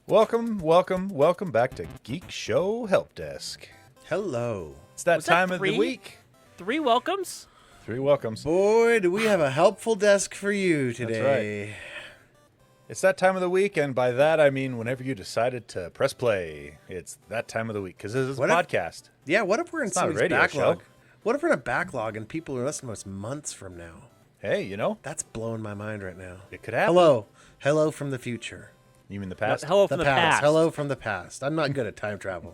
Welcome back to Geekshow Helpdesk. Hello. It's that time of the week. 3 welcomes? 3 welcomes. Boy, do we have a helpful desk for you today. That's right. It's that time of the week, and by that I mean whenever you decided to press play. It's that time of the week, because this is a podcast. What if we're in somebody's radio backlog? show. What if we're in a backlog and people are listening to us months from now? Hey, you know, That's blowing my mind right now. it could happen. Hello from the future. You mean the past? Hello from the past. Hello from the past. I'm not good at time travel.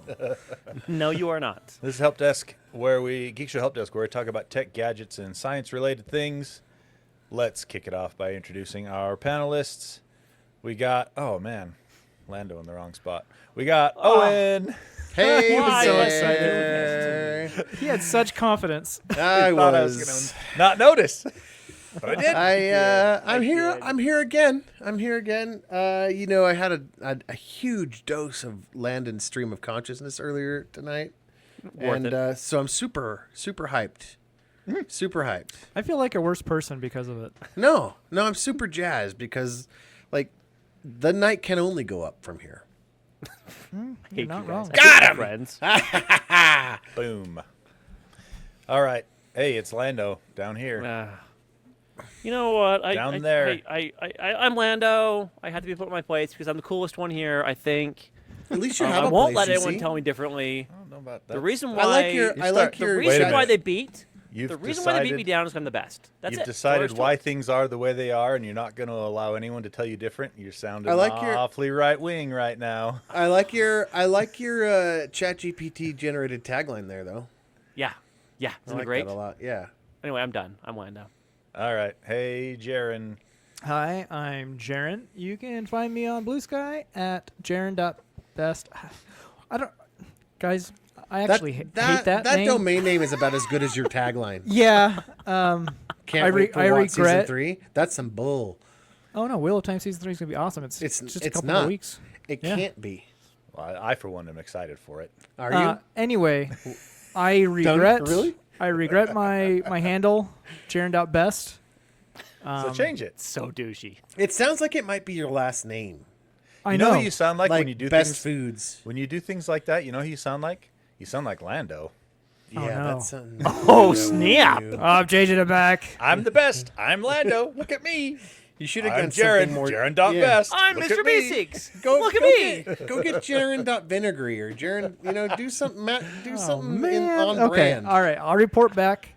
No, you are not. This is Helpdesk, Geekshow Helpdesk, where we talk about tech, gadgets, and science-related things. Let's kick it off by introducing our panelists. We got, oh man, Lando in the wrong spot. We got Owen. Hey, Why? so So excited. He had such confidence. I Thought I was was. gonna not notice, but I did. I'm here. I'm here again. I had a huge dose of Landon's stream of consciousness earlier tonight, Worth so I'm super hyped. Super hyped. I feel like a worse person because of it. No, I'm super jazzed because, like, the night can only go up from here. You're not wrong. Got him! Friends. Boom. All right. Hey, it's Lando down here. You know what? Down there. I'm Lando. I have to be put in my place because I'm the coolest one here, I think. At least you have I a won't place, let you anyone see? tell me differently. I don't know about that. The reason why I like your. the Wait a reason minute. why they beat You've the reason why they beat me decided- down is because I'm the best. That's You've it. decided Story. why things are the way they are, and you're not going to allow anyone to tell you different. You're sounding I like your- awfully right wing right now. I like your ChatGPT generated tagline there, though. Yeah. I Isn't like it great? that a lot. Yeah. Anyway, I'm done. I'm Lando. All right. Hey, Jaron. Hi, I'm Jaren. You can find me on Blue Sky at jaren.best. Guys, I actually hate that name. domain name is about as good as your tagline. Yeah. Can't I wait for I what, season regret. 3? That's some bull. Oh no, Wheel of Time season 3 is gonna be awesome. It's just a couple not. more weeks. It Yeah. can't be. Well, I, for one, am excited for it. Are you? Anyway, I regret. really? I regret my handle, jaren.best. So change it. So douchey. It sounds like it might be your last name. I You know know. who you sound like, Like when you do Best things. Foods. When you do things like that, you know who you sound like? You sound like Lando. Yeah, no. that's something. Oh, snap. Oh, I'm changing it back. I'm the best. I'm Lando. Look at me. You should have I'm done Jaron. something more. Jaron.best. I'm Look Mr. at me. Basics. Go Look at go me. Go get Jaren.vinegary or Jaren. Do something. Do something Man. on Okay. brand. All right. I'll report back.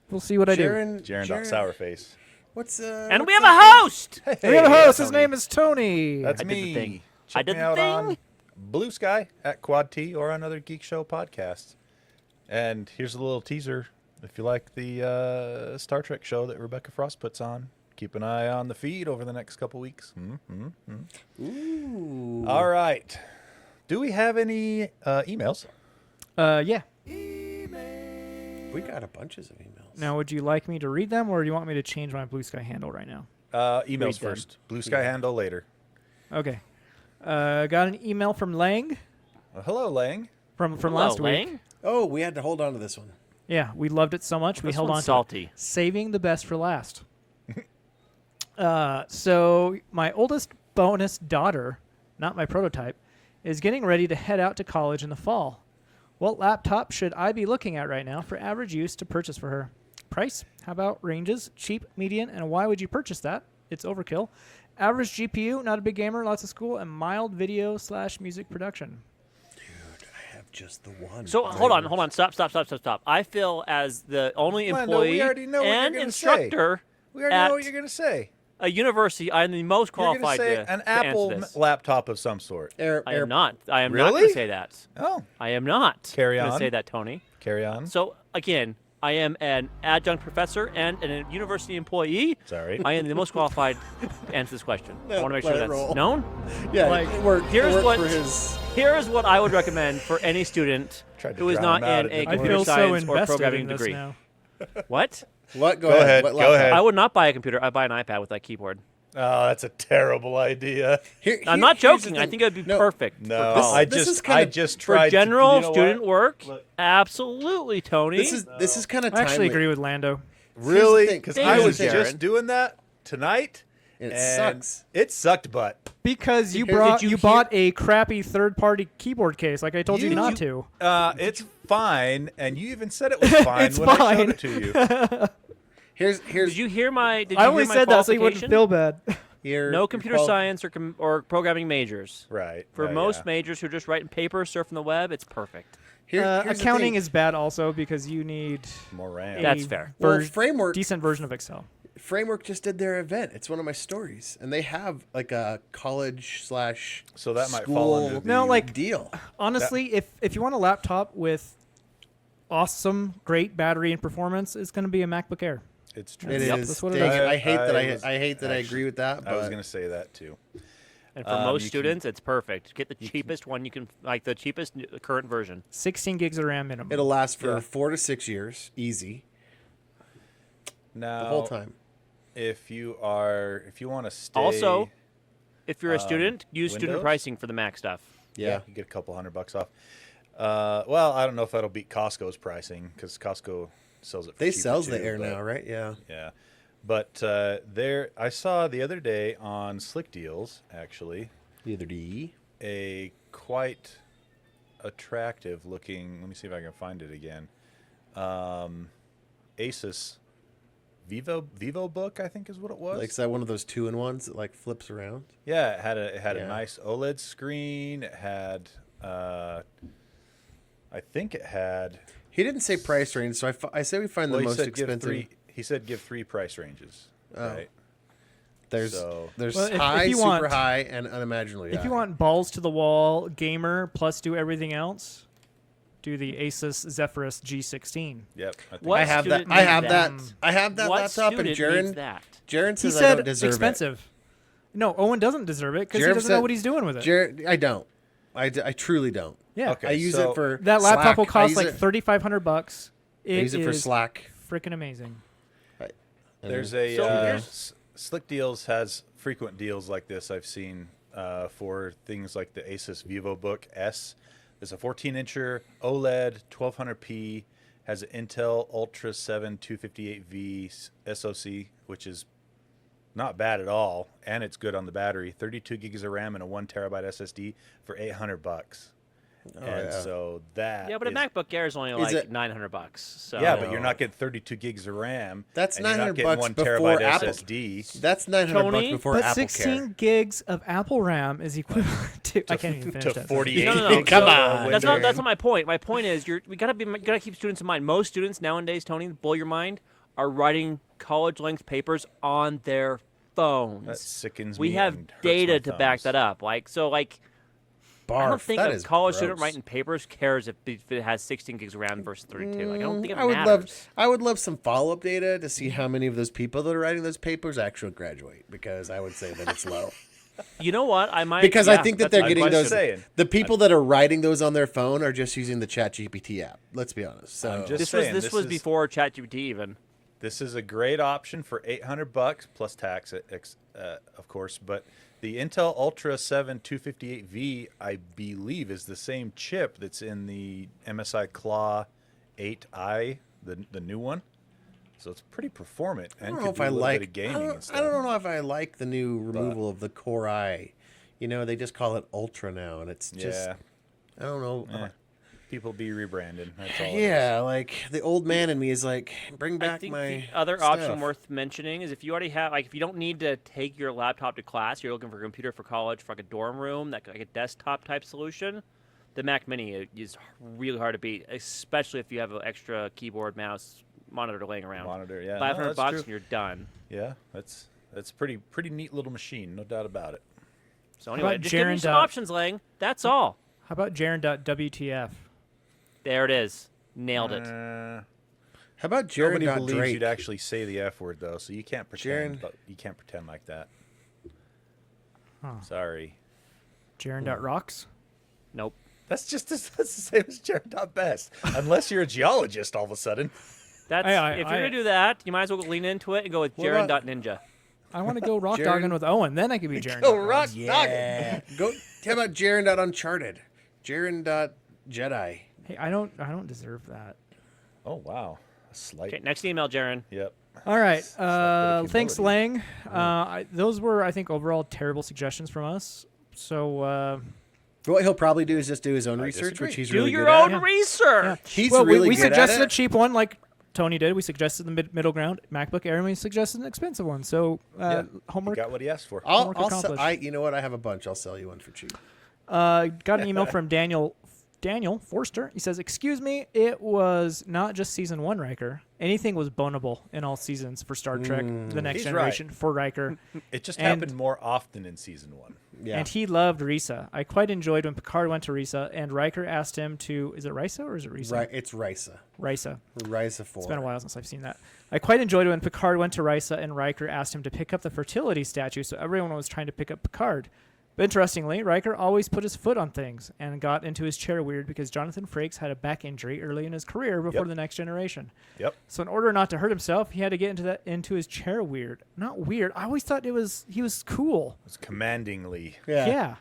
We'll see what I do. Jaron.sourface. What's And we have a host. We have a host. His Tony. name is Tony. That's I did the me. thing. Check I did me the out thing. on Blue Sky at Quad T or on other Geek Show podcasts. And here's a little teaser. If you like the Star Trek show that Rebecca Frost puts on, keep an eye on the feed over the next couple weeks. Ooh. All right. Do we have any emails? Yeah. We got a bunches of emails. Now, would you like me to read them, or do you want me to change my Blue Sky handle right now? Emails Read them. first. Blue Sky handle later. Okay. Got an email from Lang Hello, Lang. from Hello, last week. Lang. Oh, we had to hold on to this one. Yeah, we loved it so much we This held on one's to it. salty. Saving the best for last. So my oldest bonus daughter, not my prototype, is getting ready to head out to college in the fall. What laptop should I be looking at right now for average use to purchase for her? Price? How about ranges? Cheap, median, and why would you purchase that? It's overkill. Average GPU, not a big gamer, lots of school, and mild video/music production. I have just the one. So hold on. Stop. I feel as the only Lando, employee we already know what and you're gonna instructor We already at know what you're going to say. a university, I'm the most You're going to qualified say to an to answer Apple this. laptop of some sort. I am not. I am not Really? going to say that. Oh, I am not Carry going to on. say that, Tony. carry on. So again, I am an adjunct professor and a university employee. Sorry. I am the most qualified to answer this question. I want to make let sure it that's roll. known. Yeah, like, it worked. here's it worked what- for his. Here is what I would recommend for any student Tried to who is drown not him out in at a the I computer feel so science or invested programming in this degree. now. What? What? Go ahead, What go laptop? ahead. I would not buy a computer. I'd buy an iPad with that keyboard. Oh, that's a terrible idea. I'm not here's the joking. I thing. think it would be No, perfect. No, for college. This is kinda- I just For tried general to, you know student what? work, Look, absolutely, Tony. This is kind of I actually agree with Lando. really? thing. Because Thank I you, was Jaron. just doing that tonight, It And sucks. It sucked butt. Because you Did you bought a crappy third-party keyboard case, like I told you not to. It's fine, and you even said it was fine It's when I fine. showed it to you. Here's Did you hear my? Did you I only hear my said that so you wouldn't qualification? feel bad. No computer science or programming majors. Right. For yeah, most yeah. majors who are just writing papers, surfing the web, it's perfect. Here's the Accounting thing. is bad also because you need More RAM. That's a fair. Well, ver- decent version of Excel. Framework just did their event. It's one of my stories, and they have like a college / So that might fall under school the No, like- deal. Honestly, if you want a laptop with awesome, great battery and performance, it's going to be a MacBook Air. It's true. It Yep, is. that's what it Dang is. it. I hate that. I I hate that. I agree with that. I was but going to say that too. And for most you students, it's perfect. Get the cheapest one you can, like the cheapest current version. 16 gigs of RAM minimum. it'll last for Yeah. 4 to 6 years, easy, Now, the whole time. if you want to stay, Also, if you're a student, use student Windows? pricing for the Mac stuff. yeah, you get a couple $100 off. Well, I don't know if that'll beat Costco's pricing because Costco sells it. For They cheaper sells too, the Air but- now, right? Yeah. Yeah, but there I saw the other day on Slick Deals actually Either D. a quite attractive looking. Let me see if I can find it again. Asus Vivo book, I think is what it was. Like, is that one of those 2-in-1s that like flips around? Yeah, it had Yeah. a nice OLED screen. It had, I think it had. He didn't say price range, so I say we find Well, the he most said give expensive. three. He said give 3 price ranges. Oh. Right. There's So- there's Well, if high, you super want- high, and unimaginably high. If you want balls to the wall gamer plus do everything else, do the Asus Zephyrus G16. Yep. I think What I have that. student I have needs that. that? I have that What laptop, and student needs Jaren that? Jaren He says I said don't deserve expensive. No, Owen doesn't deserve it because he Jared doesn't said- know what he's doing with it. it. Jaren, I don't. I truly don't. Yeah. Okay. I use so it for That laptop Slack. will I cost use like it- $3,500. I use it for Slack. Freaking amazing. There's a So here's- Slick Deals has frequent deals like this I've seen for things like the Asus VivoBook S. There's a 14-incher OLED 1200p, has an Intel Ultra 7 258V SoC, which is not bad at all, and it's good on the battery. 32 gigs of RAM and a 1 terabyte SSD for $800. And yeah. so that Yeah, but a is- MacBook Air is only Is like it- $900. So Yeah, but you're not getting 32 gigs of RAM. That's and you're not $900 getting 1 before terabyte Apple. SSD. That's $900 Tony, before But Apple 16 Care. gigs of Apple RAM is equivalent to I can't even finish to that. 48 No, no, no. Come So on, That's not. Darren. That's not my point. My point is, we gotta keep students in mind. Most students nowadays, Tony, blow your mind, are writing college-length papers on their phones. That sickens we me have and hurts data my to back thumbs. that up. I don't Barf. think That a is college gross. student writing papers cares if it has 16 gigs of RAM versus 32. Like, I don't think it I would matters. love some follow-up data to see how many of those people that are writing those papers actually graduate, because I would say that it's low. You know what? I might Because I think that that's they're a good getting I'm question. those. saying. The people that are writing those on their phone are just using the ChatGPT app. Let's be honest. So I'm just This saying, was is- before ChatGPT even. This is a great option for $800 plus tax, of course. But the Intel Ultra 7 258V, I believe, is the same chip that's in the MSI Claw 8i, the new one. So it's pretty performant I and don't know could if do I a little like. bit of gaming I and don't, stuff. I don't know if I like the new removal of the Core i. You know, they just call it Ultra now, and it's just. Yeah, I don't know. people be rebranded. That's all. it is. Yeah, like the old man in me is like, bring I back think my. the other stuff. option worth mentioning is if you already have, like, if you don't need to take your laptop to class, you're looking for a computer for college, for like a dorm room, like a desktop type solution, the Mac Mini is really hard to beat, especially if you have an extra keyboard, mouse, monitor laying around. Monitor, yeah. No, $500 that's bucks true. and you're done. Yeah, that's pretty neat little machine, no doubt about it. So anyway, about just give me Jaren some dot- options, Lang. That's all. How about Jaren.WTF? There it is. Nailed it. How about Nobody Jared believes Drake? you'd actually say the F word though, so you can't pretend. Jaren- But you can't pretend like that. Huh. Sorry. Jaren.rocks? Nope. That's the same as Jared.best. Unless you're a geologist all of a sudden. That's if you're gonna do that, you might as well lean into it and go with What about- Jaren.ninja. I want to go rock Jaren- dogging with Owen. Then I could be Jaren. Go rock Yeah. Go. How about Jaren.Uncharted? Jaren.Jedi. Hey, I don't deserve that. Oh wow. A slight. Okay, next email, Jaren. Yep. All right. It's like a bit of Thanks, humility. Lang. Those were, I think, overall terrible suggestions from us. So What he'll probably do is just do his own I research, disagree. which he's Do really your good own at. research. He's well, really we good at suggested it. a cheap one, like Tony did. We suggested the middle ground, MacBook Air, and we suggested an expensive one. So Yeah, he homework. got what he asked for. I'll Homework accomplished. you know what? I have a bunch. I'll sell you one for cheap. Got an email from Daniel Forster. He says, "Excuse me, it was not just season 1 Riker. Anything was bonable in all seasons for Star Trek: The Next He's Generation for Riker." It just And- happened more often in season 1. Yeah. And he loved Risa. I quite enjoyed when Picard went to Risa, and Riker asked him to. Is it Risa or is it Risa? Right, it's Risa. Risa. Risa 4. It's been a while since I've seen that. I quite enjoyed when Picard went to Risa and Riker asked him to pick up the fertility statue, so everyone was trying to pick up Picard. But interestingly, Riker always put his foot on things and got into his chair weird because Jonathan Frakes had a back injury early in his career before Yep. The Next Generation. Yep. So in order not to hurt himself, he had to get into his chair weird. Not weird. I always thought he was cool. It's commandingly. Yeah.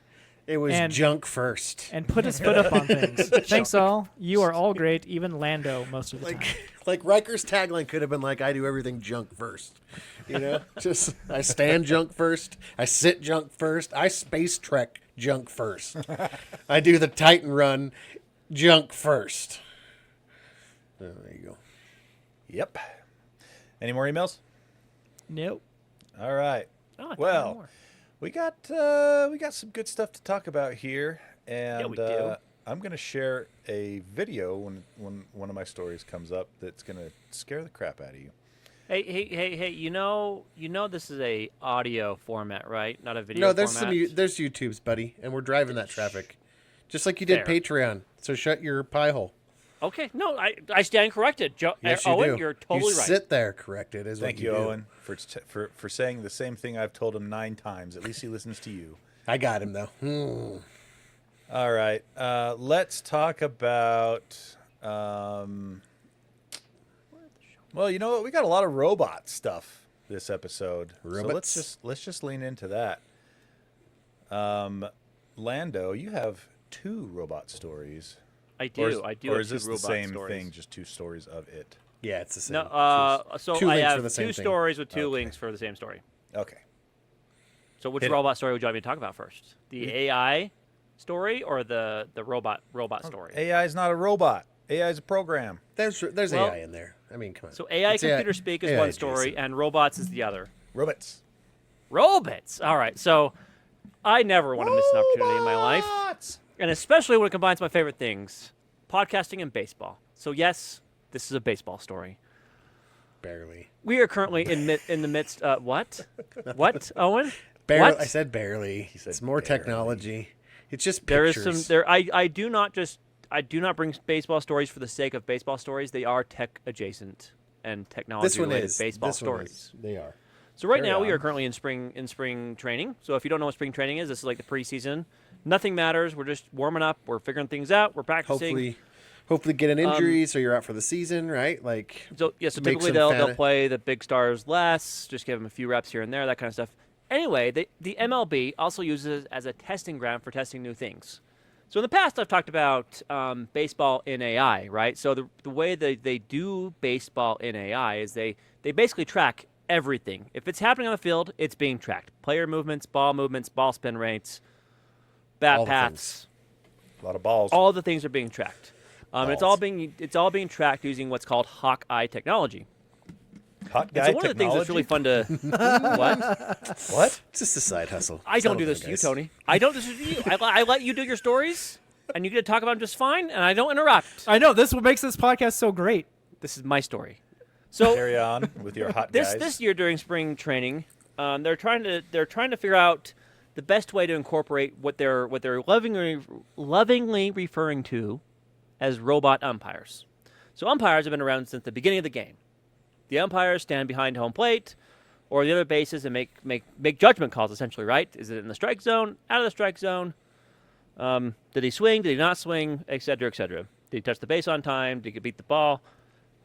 It was And- junk first. And put his foot up on things. Thanks all. You are all great, even Lando most of the time. Like Riker's tagline could have been like, I do everything junk first. You know? Just, I stand junk first. I sit junk first. I space trek junk first. I do the Titan run junk first. Oh, there you go. Yep. Any more emails? Nope. All right. Oh, I thought Well, more. we got some good stuff to talk about here, and we do. I'm going to share a video when one of my stories comes up that's going to scare the crap out of you. Hey! You know this is a audio format, right? Not a video. No, there's format. there's YouTubes, buddy, and we're driving that traffic. Just like you did Fair. Patreon. So shut your pie hole. Okay, no, I stand corrected. Yes, you Owen, do. you're totally you right. sit there corrected is Thank what you, you do. Owen, for saying the same thing I've told him 9 times. At least he listens to you. I got him though. All right. Let's talk about. Well, you know what? We got a lot of robot stuff this episode. Robots? So let's just lean into that. Lando, you have 2 robot stories. I do. Or I do. Or have is two this the robot same stories. thing? Just 2 stories of it. Yeah, it's the same. No. So Two I links for have the same 2 thing. stories with 2 Okay. links for the same story. Okay. So which Hit it. robot story would you like me to talk about first? The AI story or the robot story? AI is not a robot. AI is a program. There's Well- AI in there. I mean, come on. So AI It's computer speak is AI one story, adjacent. and robots is the other. Robots. Robots. All right. So I never want to miss an opportunity in my life, Robots! and especially when it combines my favorite things, podcasting and baseball. So yes, this is a baseball story. Barely. We are currently in the midst. What? What, Owen? Barely. What? I said barely. said It's more barely. technology. It's just There is pictures. some there. I do not bring baseball stories for the sake of baseball stories. They are tech adjacent and technology This one related is. baseball This one stories. is. They are. So right Carry now we on. are currently in spring training. So if you don't know what spring training is, this is like the preseason. Nothing matters. We're just warming up. We're figuring things out. We're practicing. Hopefully get an injury so you're out for the season, right? Like So yeah, so make typically some they'll play the big stars less, just give them a few reps here and there, that kind of stuff. Anyway, the MLB also uses it as a testing ground for testing new things. So in the past, I've talked about baseball in AI, right? So the way they do baseball in AI is they basically track everything. If it's happening on the field, it's being tracked. Player movements, ball spin rates, bat All the paths. A lot of balls. All the things are being tracked. It's all Balls. being tracked using what's called Hawkeye technology. Hot And guy so one of the things that's really fun to what? What? it's just a side hustle. I don't Settle do down, this to you, guys. Tony. I don't do this to you. I let you do your stories, and you get to talk about them just fine, and I don't interrupt. I know. This is what makes this podcast so great. This is my story. So Carry on with your hot guys. this year during spring training, they're trying to figure out the best way to incorporate what they're lovingly referring to as robot umpires. So umpires have been around since the beginning of the game. The umpires stand behind home plate or the other bases and make judgment calls, essentially, right? Is it in the strike zone, out of the strike zone? Did he swing? Did he not swing? Et cetera, et cetera. Did he touch the base on time? Did he beat the ball?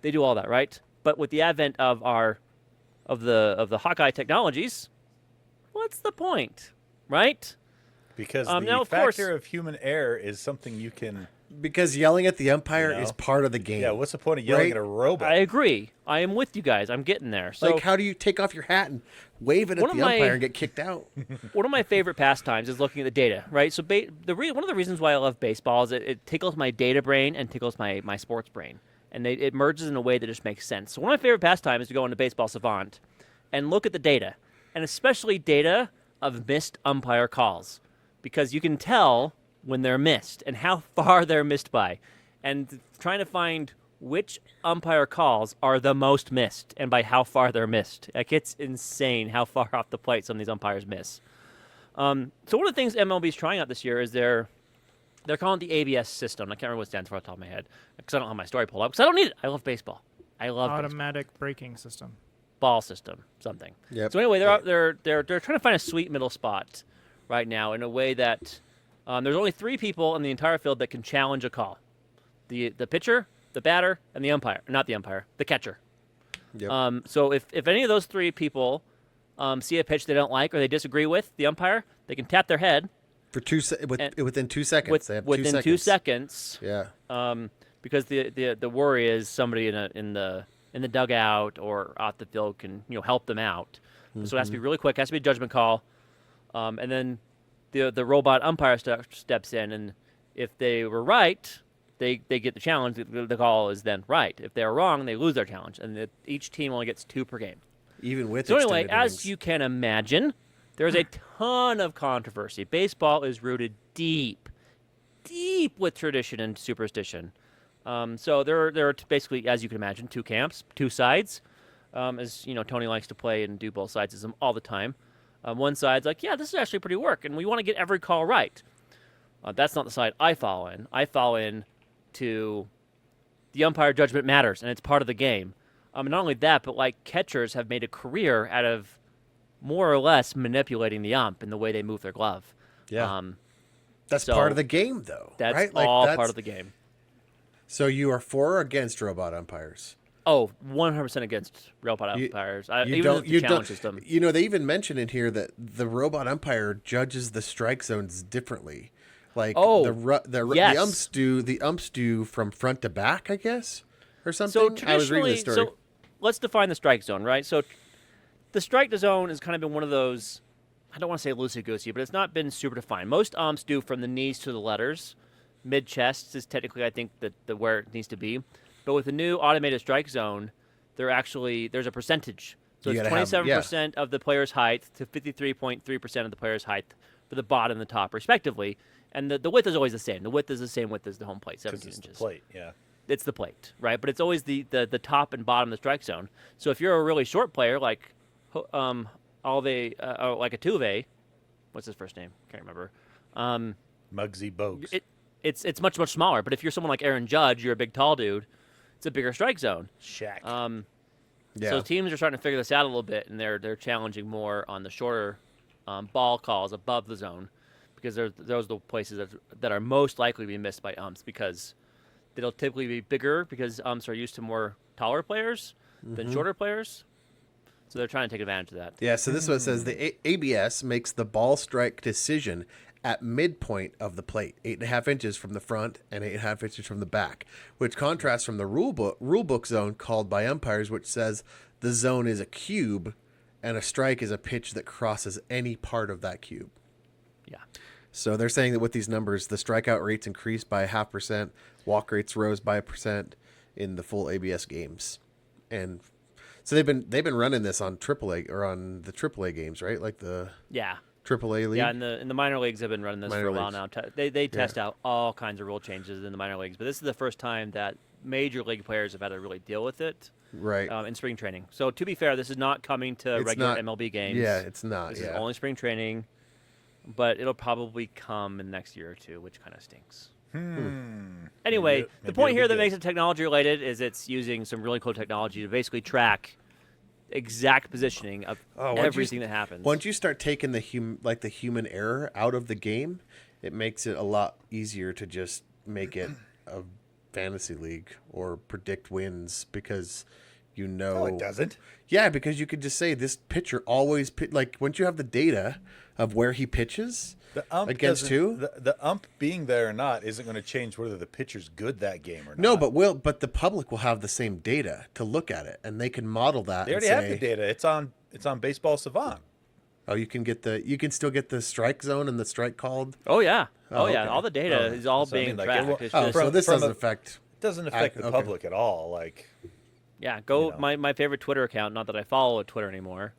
They do all that, right? But with the advent of the Hawkeye technologies, what's the point, right? Because now, the of course- factor of human error is something you can Because yelling at the umpire You know? is part of the game. Yeah, what's the point of yelling Right? at a robot? I agree. I am with you guys. I'm getting there. So Like, how do you take off your hat and wave it at One the of my- umpire and get kicked out? one of my favorite pastimes is looking at the data, right? So one of the reasons why I love baseball is it tickles my data brain and tickles my sports brain. And it merges in a way that just makes sense. So one of my favorite pastimes is to go into Baseball Savant and look at the data, and especially data of missed umpire calls, because you can tell when they're missed and how far they're missed by. And trying to find which umpire calls are the most missed and by how far they're missed. Like, it's insane how far off the plate some of these umpires miss. So one of the things MLB is trying out this year is they're calling it the ABS system. I can't remember what it stands for off the top of my head because I don't have my story pulled up because I don't need it. I love baseball. I love baseball. Automatic braking system. Ball system, something. Yep. So anyway, they're trying to find a sweet middle spot right now in a way that there's only 3 people in the entire field that can challenge a call: the pitcher, the batter, and the umpire. Not the umpire, the catcher. Yep. So if any of those 3 people see a pitch they don't like or they disagree with the umpire, they can tap their head For within 2 seconds. They have within 2 seconds. Yeah. Because the worry is somebody in the dugout or off the field can help them out. So it has to be really quick. It has to be a judgment call, and then the robot umpire steps in, and if they were right, they get the challenge. The call is then right. If they're wrong, they lose their challenge, and each team only gets 2 per game. Even with So anyway, extended as innings. you can imagine, there's a ton of controversy. Baseball is rooted deep with tradition and superstition. So there are basically, as you can imagine, 2 camps, 2 sides. As you know, Tony likes to play and do both sides all the time. One side's like, yeah, this is actually pretty work, and we want to get every call right. That's not the side I fall in. I fall in to the umpire judgment matters, and it's part of the game. Not only that, but like catchers have made a career out of more or less manipulating the ump in the way they move their glove. Yeah. That's so part of the game, though. That's right? all part of the game. So you are for or against robot umpires? Oh, 100% against robot umpires. Even the challenge system. You know, they even mention in here that the robot umpire judges the strike zones differently. Like yes. the umps do from front to back, I guess, or something. So I was reading traditionally, the story. so let's define the strike zone, right? So the strike zone has kind of been one of those, I don't want to say loosey-goosey, but it's not been super defined. Most umps do from the knees to the letters. Mid-chest is technically, I think, the where it needs to be. But with the new automated strike zone, there's a percentage. So You it's gotta have- 27% of the player's height to 53.3% of the player's height for the bottom and the top, respectively. And the width is always the same. The width is the same width as the home plate, 17 it's inches. the plate, yeah. It's the plate, right? But it's always the top and bottom of the strike zone. So if you're a really short player like Alve, like Altuve, what's his first name? Can't remember. Muggsy Bogues. It's much smaller. But if you're someone like Aaron Judge, you're a big tall dude. It's a bigger strike zone. Shaq. yeah. So teams are starting to figure this out a little bit, and they're challenging more on the shorter ball calls above the zone, because those are the places that are most likely to be missed by umps, because they'll typically be bigger because umps are used to more taller players than shorter players. So they're trying to take advantage of that. Yeah, so this one says the ABS makes the ball strike decision at midpoint of the plate, 8.5 inches from the front and 8.5 inches from the back, which contrasts from the rule book zone called by umpires, which says the zone is a cube and a strike is a pitch that crosses any part of that cube. Yeah. So they're saying that with these numbers, the strikeout rates increased by 0.5%, walk rates rose by 1% in the full ABS games, and so they've been running this on AAA or on the AAA games, right? Like the Yeah. AAA league. Yeah, and the minor leagues have been running this Minor for a while leagues. now. They test out all kinds of rule changes in the minor leagues, but this is the first time that major league players have had to really deal with it Right. in spring training. So to be fair, this is not coming to It's regular not- MLB games. Yeah, it's not. This yeah. is only spring training, but it'll probably come in the next year or two, which kind of stinks. Anyway, Maybe the point it'll here be that good. makes it technology related is it's using some really cool technology to basically track exact positioning of once you- everything that happens. Once you start taking the human error out of the game, it makes it a lot easier to just make it a fantasy league or predict wins, because you know. No, it doesn't. Yeah, because you could just say this pitcher always like once you have the data of where he pitches The ump against doesn't- who. The ump being there or not isn't going to change whether the pitcher's good that game or not. No, but the public will have the same data to look at it, and they can model that. they already have the data. It's on Baseball Savant. Oh, you can still get the strike zone and the strike called. Oh yeah. Oh, okay. yeah. All the data is all So, I being mean, like, tracked. it will- It's Oh, just- so this from doesn't a- affect. It doesn't affect the okay. public at all. Like, yeah. Go. you know. My favorite Twitter account. Not that I follow Twitter anymore.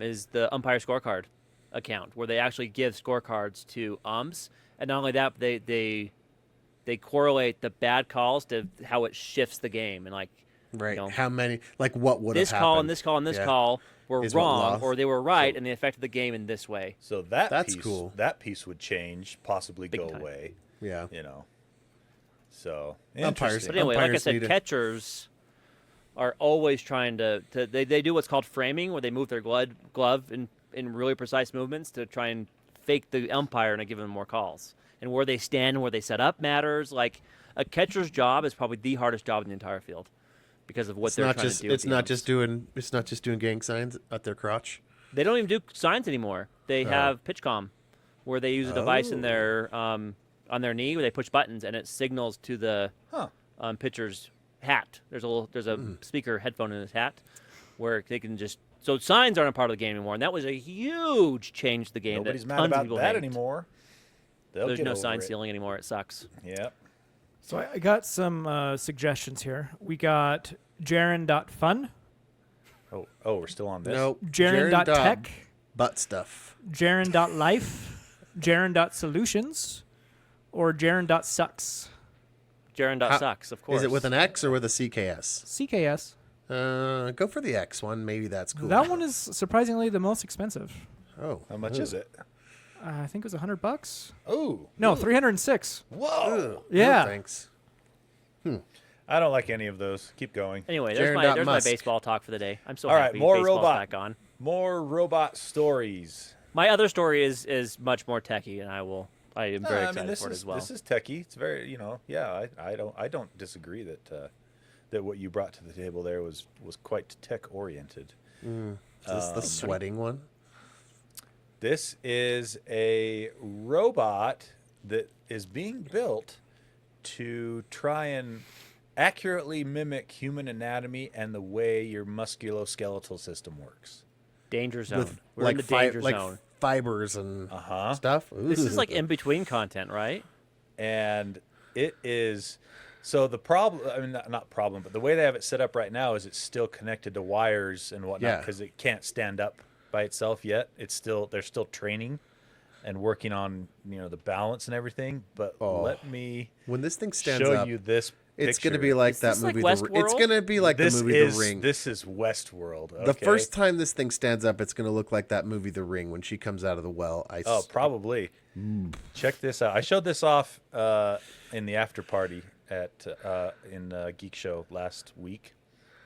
Is the umpire scorecard account where they actually give scorecards to umps, and not only that, they correlate the bad calls to how it shifts the game, and like Right. know, How many? Like what would this have call happened? and this call and this Yeah. call were Is what wrong, lost. or they were right, and they affected the game in this way. so that's piece, cool. That piece would change, possibly Big go time. away. Yeah. You know. So Umpires- interesting. But anyway, like I Umpires said, need to- catchers are always trying to they do what's called framing, where they move their glove in really precise movements to try and fake the umpire and give him more calls. And where they stand and where they set up matters. Like a catcher's job is probably the hardest job in the entire field because of what they're trying to do. with It's the not umps. just doing. It's not just doing gang signs at their crotch. They don't even do signs anymore. They have PitchCom, where they use a device in their on their knee where they push buttons and it signals to the Huh. pitcher's hat. There's a speaker headphone in his hat where they can just. So signs aren't a part of the game anymore, and that was a huge change to the game. Nobody's that mad tons of about people that hate. anymore. They'll There's get no over sign it. stealing anymore. It sucks. Yep. So I got some suggestions here. We got Jaren.fun, Oh, we're still on this. Nope. Jaren.tech, Butt stuff. Jaren.life, Jaren.solutions, or Jaren.sucks. Jaren sucks, of course. Is it with an X or with a CKS? CKS. Go for the X one. Maybe that's cool. That one is surprisingly the most expensive. Oh, How much is it? I think it was $100. Oh, No, 306. whoa! Yeah. No, thanks. I don't like any of those. Keep going. Anyway, Jaren there's my Musk. baseball talk for the day. I'm so All right, happy more baseball's robot. back on. More robot stories. My other story is much more techy, and I am very excited this for it is as well. this is techie. It's very, I don't disagree that what you brought to the table there was quite tech oriented. Is this the sweating one? This is a robot that is being built to try and accurately mimic human anatomy and the way your musculoskeletal system works. Danger zone. With We're like in the danger like zone. fibers and Uh-huh. stuff. This is Ooh. like in between content, right? And it is so the problem, I mean, not problem, but the way they have it set up right now is it's still connected to wires and whatnot Yeah. because it can't stand up by itself yet. They're still training and working on the balance and everything. But let me when this thing stands show up. you this. It's going to picture. be like Is that this like movie. It's Westworld? going to be like This the movie is The Ring. this is Westworld. The okay? first time this thing stands up, it's going to look like that movie The Ring when she comes out of the well. Oh, probably. Check this out. I showed this off in the after party in Geekshow last week,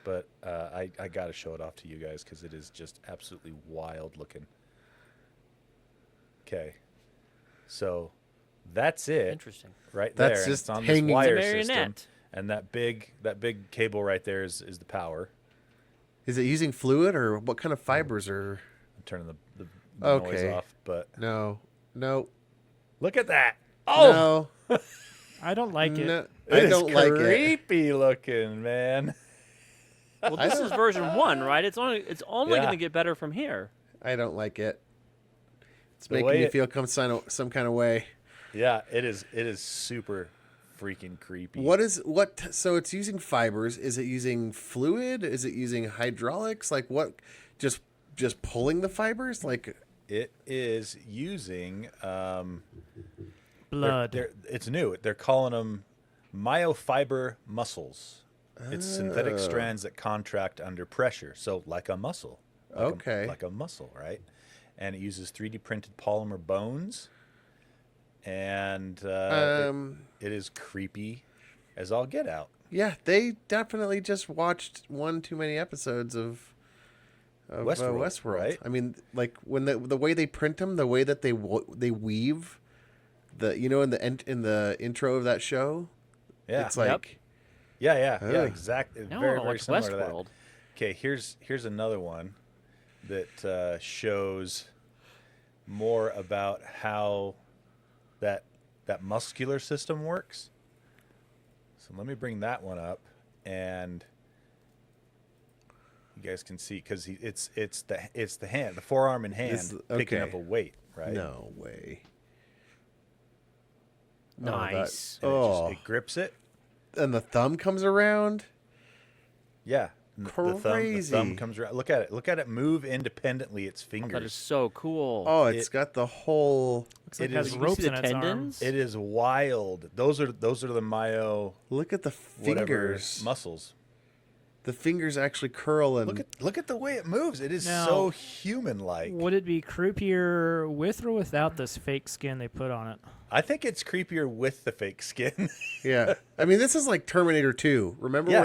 but I got to show it off to you guys because it is just absolutely wild looking. Okay, so that's it Interesting. right That's there. and just it's on hanging- this wire It's a system, marionette. and that big cable right there is the power. Is it using fluid or what kind of fibers are? I'm turning the Okay. noise off, but No. look at that. Oh, No. I don't like it. No. it I is don't like it. creepy looking, man. Well, this is version 1, right? It's only Yeah. going to get better from here. I don't like it. It's The making way me it- feel some kind of way. Yeah, it is. It is super freaking creepy. So it's using fibers. Is it using fluid? Is it using hydraulics? Like what? Just pulling the fibers? Like It is using. Blood. It's new. They're calling them myofiber muscles. It's synthetic strands that contract under pressure, so like a muscle. Okay. Like a muscle, right? And it uses 3D printed polymer bones. And it is creepy as all get out. yeah, they definitely just watched one too many episodes of Westworld. right? I mean, like when the way they print them, the way that they weave in the intro of that show. Yeah. It's like Yeah, Ugh. exactly. No, Very, I very watched similar to that. Westworld. Okay, here's another one that shows more about how that muscular system works. So let me bring that one up, and you guys can see because it's the hand, the forearm and hand picking up a weight, right? No way. Nice. And Oh. it grips it. And the thumb comes around. Yeah. The thumb Crazy. comes around. Look at it. Look at it move independently. Its fingers. That is so cool. Oh, it's got the whole. Looks like It it has is- You see ropes the in its arms. tendons? It is wild. Those are the myo Look at the whatever fingers. muscles. The fingers actually curl and. Look at the way it moves. It is Now, so human like. Would it be creepier with or without this fake skin they put on it? I think it's creepier with the fake skin. Yeah, I mean, this is like Terminator 2. Remember Yeah.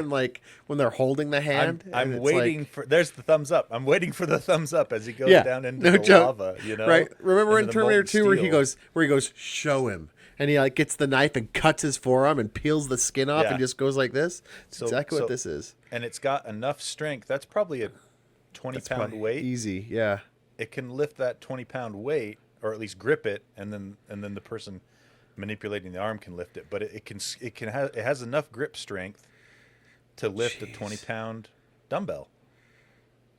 when they're holding the hand? I'm and it's waiting like- for. There's the thumbs up. I'm waiting for the thumbs up as he goes Yeah, down into no the joke. lava. You know, Right? Remember in into the Terminator molten 2 where steel. he goes, show him, and he like gets the knife and cuts his forearm and peels the skin off Yeah. and just goes like this. That's So- exactly so- what this is. And it's got enough strength. That's probably a 20-pound Probably weight. Easy, yeah. It can lift that 20-pound weight, or at least grip it, and then the person manipulating the arm can lift it. But it has enough grip strength to lift a Jeez. 20-pound dumbbell.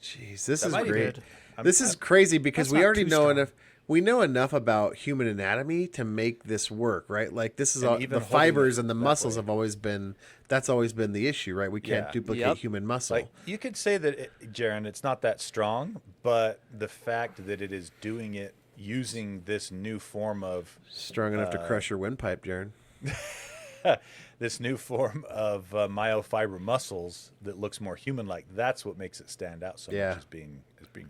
Jeez, this That is might be great. good. This is crazy because That's we not already too know strong. enough. We know enough about human anatomy to make this work, right? Like this is And all, even the holding fibers it and the that muscles way. have always been. That's always been the issue, right? We can't Yeah. duplicate Yep. human muscle. Like you could say that, Jaron, it's not that strong, but the fact that it is doing it using this new form of Strong enough to crush your windpipe, Jaron. myofiber muscles that looks more human-like. That's what makes it stand out so Yeah. much as being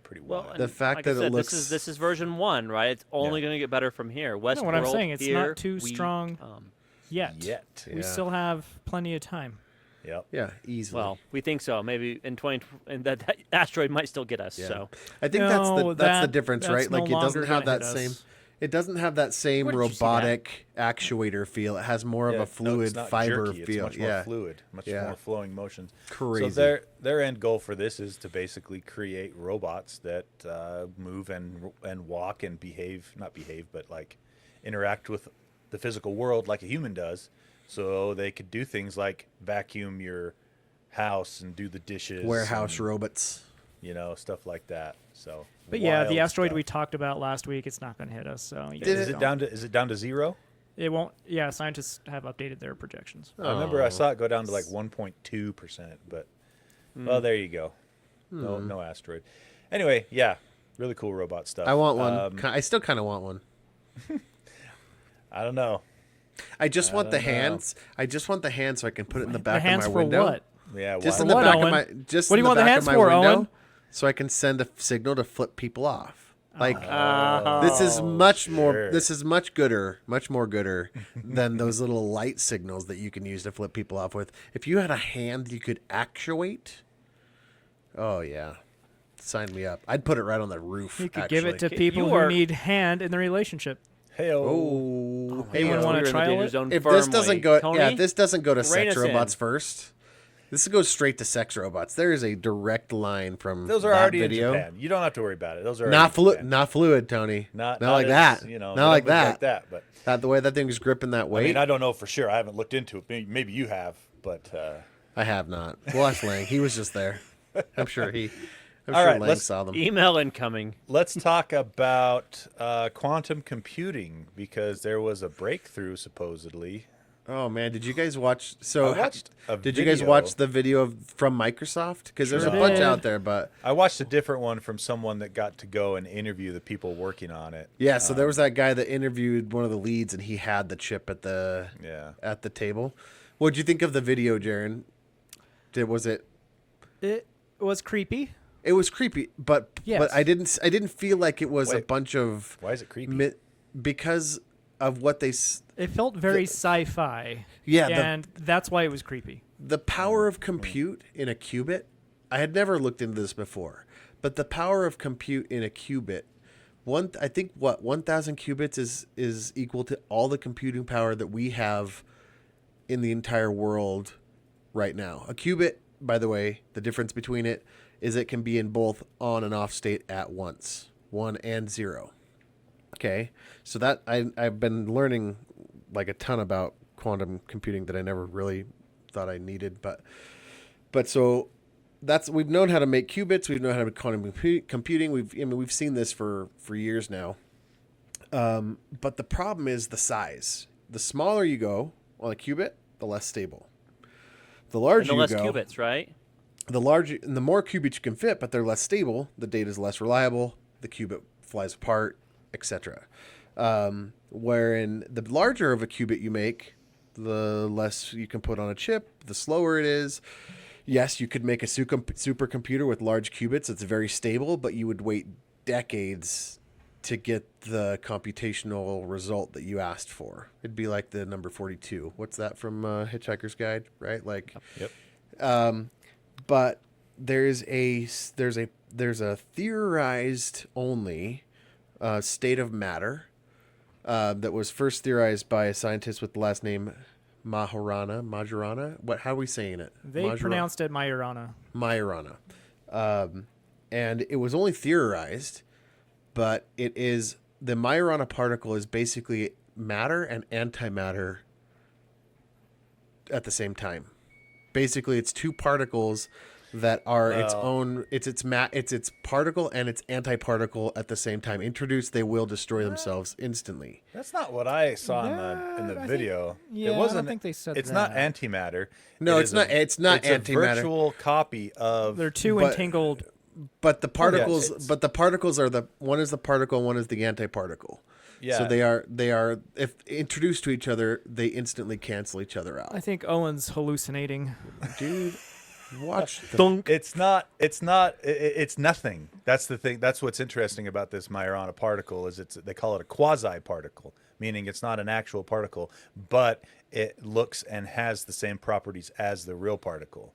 pretty Well, wild. and The fact like I that it said, looks- this is version 1, right? It's only Yeah. going to get better from here. Westworld, what I'm saying, it's here not too we strong. come. Yet. Yet. We Yeah. still have plenty of time. Yep. Yeah, easily. Well, we think so. Maybe in 20, and that asteroid might still get us. Yeah. So I think No, that's the that- difference, that's right? no Like it doesn't longer have gonna that hit same. us. It doesn't have that same Where did you see that? robotic actuator feel. It has more of Yeah, a no, fluid it's not fiber jerky. feel. It's much more Yeah, fluid, much Yeah. more flowing motions. Crazy. So their end goal for this is to basically create robots that move and walk and but like interact with the physical world like a human does. So they could do things like vacuum your house and do the dishes, warehouse and, robots. stuff like that. So, But yeah, the wild asteroid stuff. we talked about last week, it's not going to hit us. So you Did guys Is don't- it down to 0? It won't. Yeah, scientists have updated their projections. I remember I Oh. saw it go down to like 1.2%, but well, there you go. No asteroid. Anyway, yeah, really cool robot stuff. I want one. I still kind of want one. I don't know. I just want the don't know. hands. I just want the hands so I can put it in the The back hands of my for window. what? Yeah, Just why- in the what, back Owen? of my. Just What do in you the want the back hands of my for, window, Owen? so I can send a signal to flip people off. Like Oh, this is much more. sure. This is much more gooder than those little light signals that you can use to flip people off with. If you had a hand you could actuate, oh yeah, sign me up. I'd put it right on the roof. You could give it to actually. You people who are- need hand in the relationship. Hey, Oh, Anyone yeah, wanna we're in the trial danger it? zone if this doesn't firmly. go, Tony, yeah, if this doesn't go to rein sex us in. robots first. This goes straight to sex robots. There is a direct line from those are that already video. in Japan. You don't have to worry about it. Those are Not already in fluid, Japan. not fluid, Tony. Not like as, that. they Not don't like move that. Like that, but Not the way that thing's gripping that I weight. mean, I don't know for sure. I haven't looked into it. Maybe you have, but I have not. Well, that's Lang. He was just there. I'm sure All Lang right, saw them. email incoming. let's talk about quantum computing because there was a breakthrough supposedly. Oh man, did you guys watch? So I watched a did you guys video. watch the video from Microsoft? Because there's a Sure bunch did. out there, but I watched a different one from someone that got to go and interview the people working on it. yeah. So there was that guy that interviewed one of the leads, and he had the chip at the Yeah. table. What'd you think of the video, Jaron? Was it? It was creepy. It was creepy, but Yes. I didn't feel like it was a Wait. bunch of Why is it creepy? because of what they It felt very sci-fi. Yeah, and that's why it was creepy. the power of compute in a qubit. I had never looked into this before, but the power of compute in a qubit, I think 1,000 qubits is equal to all the computing power that we have in the entire world right now. A qubit by the way, the difference between it is it can be in both on and off state at once, 1 and 0. Okay, so that I've been learning like a ton about quantum computing that I never really thought I needed, but so we've known how to make qubits, we've known how to make quantum computing. We've seen this for years now. But the problem is the size. The smaller you go on a qubit, the less stable. The larger and the less you go, qubits, right? the more qubits you can fit, but they're less stable. The data is less reliable. The qubit flies apart, etc. Wherein the larger of a qubit you make, the less you can put on a chip, the slower it is. Yes, you could make a supercomputer with large qubits. It's very stable, but you would wait decades to get the computational result that you asked for. It'd be like the number 42. What's that from Hitchhiker's Guide, right? Like, Yep. but there's a theorized only state of matter that was first theorized by a scientist with the last name Majorana. How are we saying it? They pronounced it Majorana. Majorana. And it was only theorized, but it is the Majorana particle is basically matter and antimatter at the same time. Basically, it's two particles that are its own. It's its particle and its antiparticle at the same time. Introduced, they will destroy themselves instantly. That's not what I saw in the video. yeah, it I wasn't. don't think they said it's that. not antimatter. No, It it's is not. It's not it's antimatter. a virtual copy of. They're two But- entangled. But the particles, it's- but the particles are one is the particle, one is the antiparticle. Yeah. So they are if introduced to each other, they instantly cancel each other out. I think Owen's hallucinating. Dude, watch. It's not. It's nothing. That's the thing. That's what's interesting about this Majorana particle is they call it a quasi particle, meaning it's not an actual particle, but it looks and has the same properties as the real particle,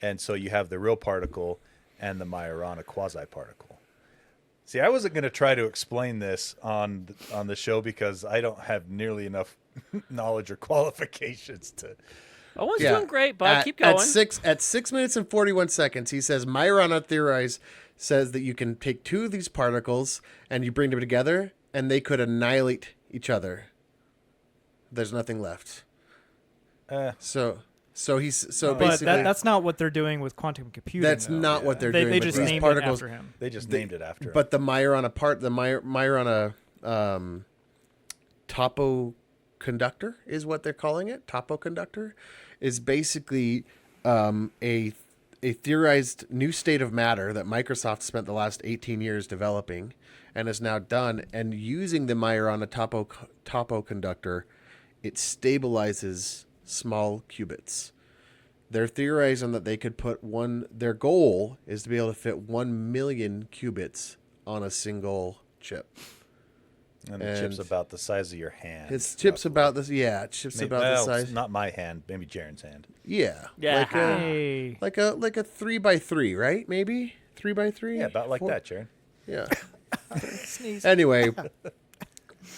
and so you have the real particle and the Majorana quasi particle. See, I wasn't going to try to explain this on the show because I don't have nearly enough knowledge or qualifications to. Owen's doing great, bud. Keep going. At 6 minutes and 41 seconds, he says Majorana says that you can take two of these particles and you bring them together and they could annihilate each other. There's nothing left. So But basically that's not what they're doing with quantum computing. that's though. not what they're doing. They but just these named particles, it after him. They just named it after. But the Majorana topo conductor is what they're calling it. Topo conductor is basically a theorized new state of matter that Microsoft spent the last 18 years developing and is now done. And using the Majorana topo conductor, it stabilizes small qubits. They're theorizing that they could put their goal is to be able to fit 1 million qubits on a single chip. and the chip's about the size of your hand. His chip's about this, yeah. Chip's Maybe- about the well, size, Not my hand, maybe Jaren's hand. yeah, Yeah. Hey. like a 3x3, right? Maybe 3x3. Yeah, about like that, Jaren. Yeah. Sneeze. Anyway,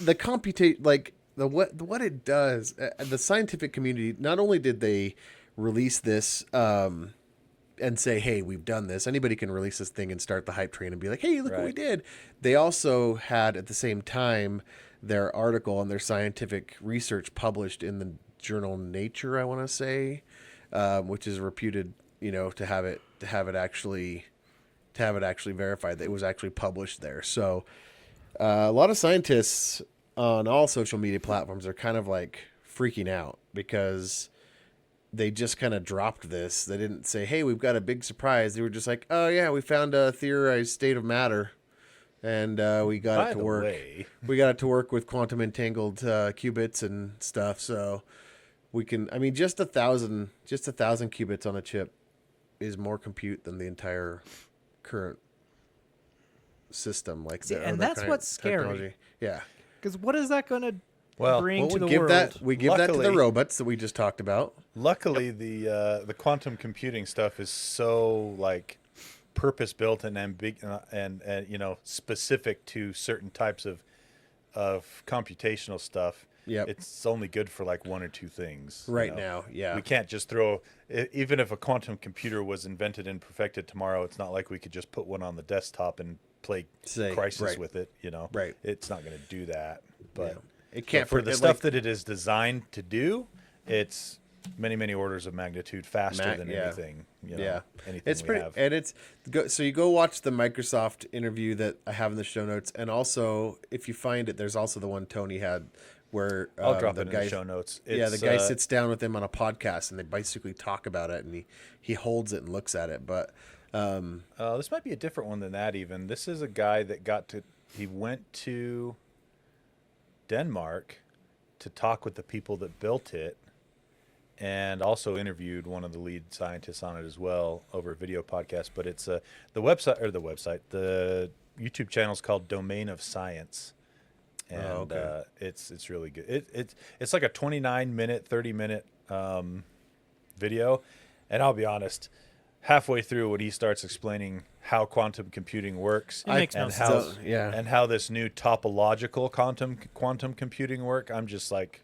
the computate, like what it does, the scientific community. Not only did they release this and say, "Hey, we've done this." Anybody can release this thing and start the hype train and be like, "Hey, look what we Right. did." They also had at the same time their article and their scientific research published in the journal Nature, I want to say, which is reputed, to have it actually verified that it was actually published there. So a lot of scientists on all social media platforms are kind of like freaking out because they just kind of dropped this. They didn't say, "Hey, we've got a big surprise." They were just like, "Oh yeah, we found a theorized state of matter, and we got By it to the work. way, We got it to work with quantum entangled qubits and stuff. So we can. I mean, just 1,000 qubits on a chip is more compute than the entire current system. Like See, the- and or that's current what's scary. technology. Yeah. Because what is that going to Well, bring to We the give world? that to the Luckily- robots that we just talked about. luckily the quantum computing stuff is so like purpose built and and specific to certain types of computational stuff Yep. it's only good for like one or two things Right now, yeah. We can't just throw, even if a quantum computer was invented and perfected tomorrow, it's not like we could just put one on the desktop and play Crisis right. with it, you know. Right. It's not going to do that. But It can't for the it, stuff like, that it is designed to do, it's many orders of magnitude faster than anything. You know, anything it's we pretty, have. and so you go watch the Microsoft interview that I have in the show notes, and also if you find it, there's also the one Tony had where I'll drop the it guy, in the show notes. The guy sits down with him on a podcast, and they basically talk about it, and he holds it and looks at it. But this might be a different one than that. Even this is a guy that he went to Denmark to talk with the people that built it, and also interviewed one of the lead scientists on it as well over a video podcast. But it's the YouTube channel is called Domain of Science, and it's really good. It's like a 29-minute, 30-minute video, and I'll be honest, halfway through when he starts explaining how quantum computing works and how this new topological quantum computing work, I'm just like,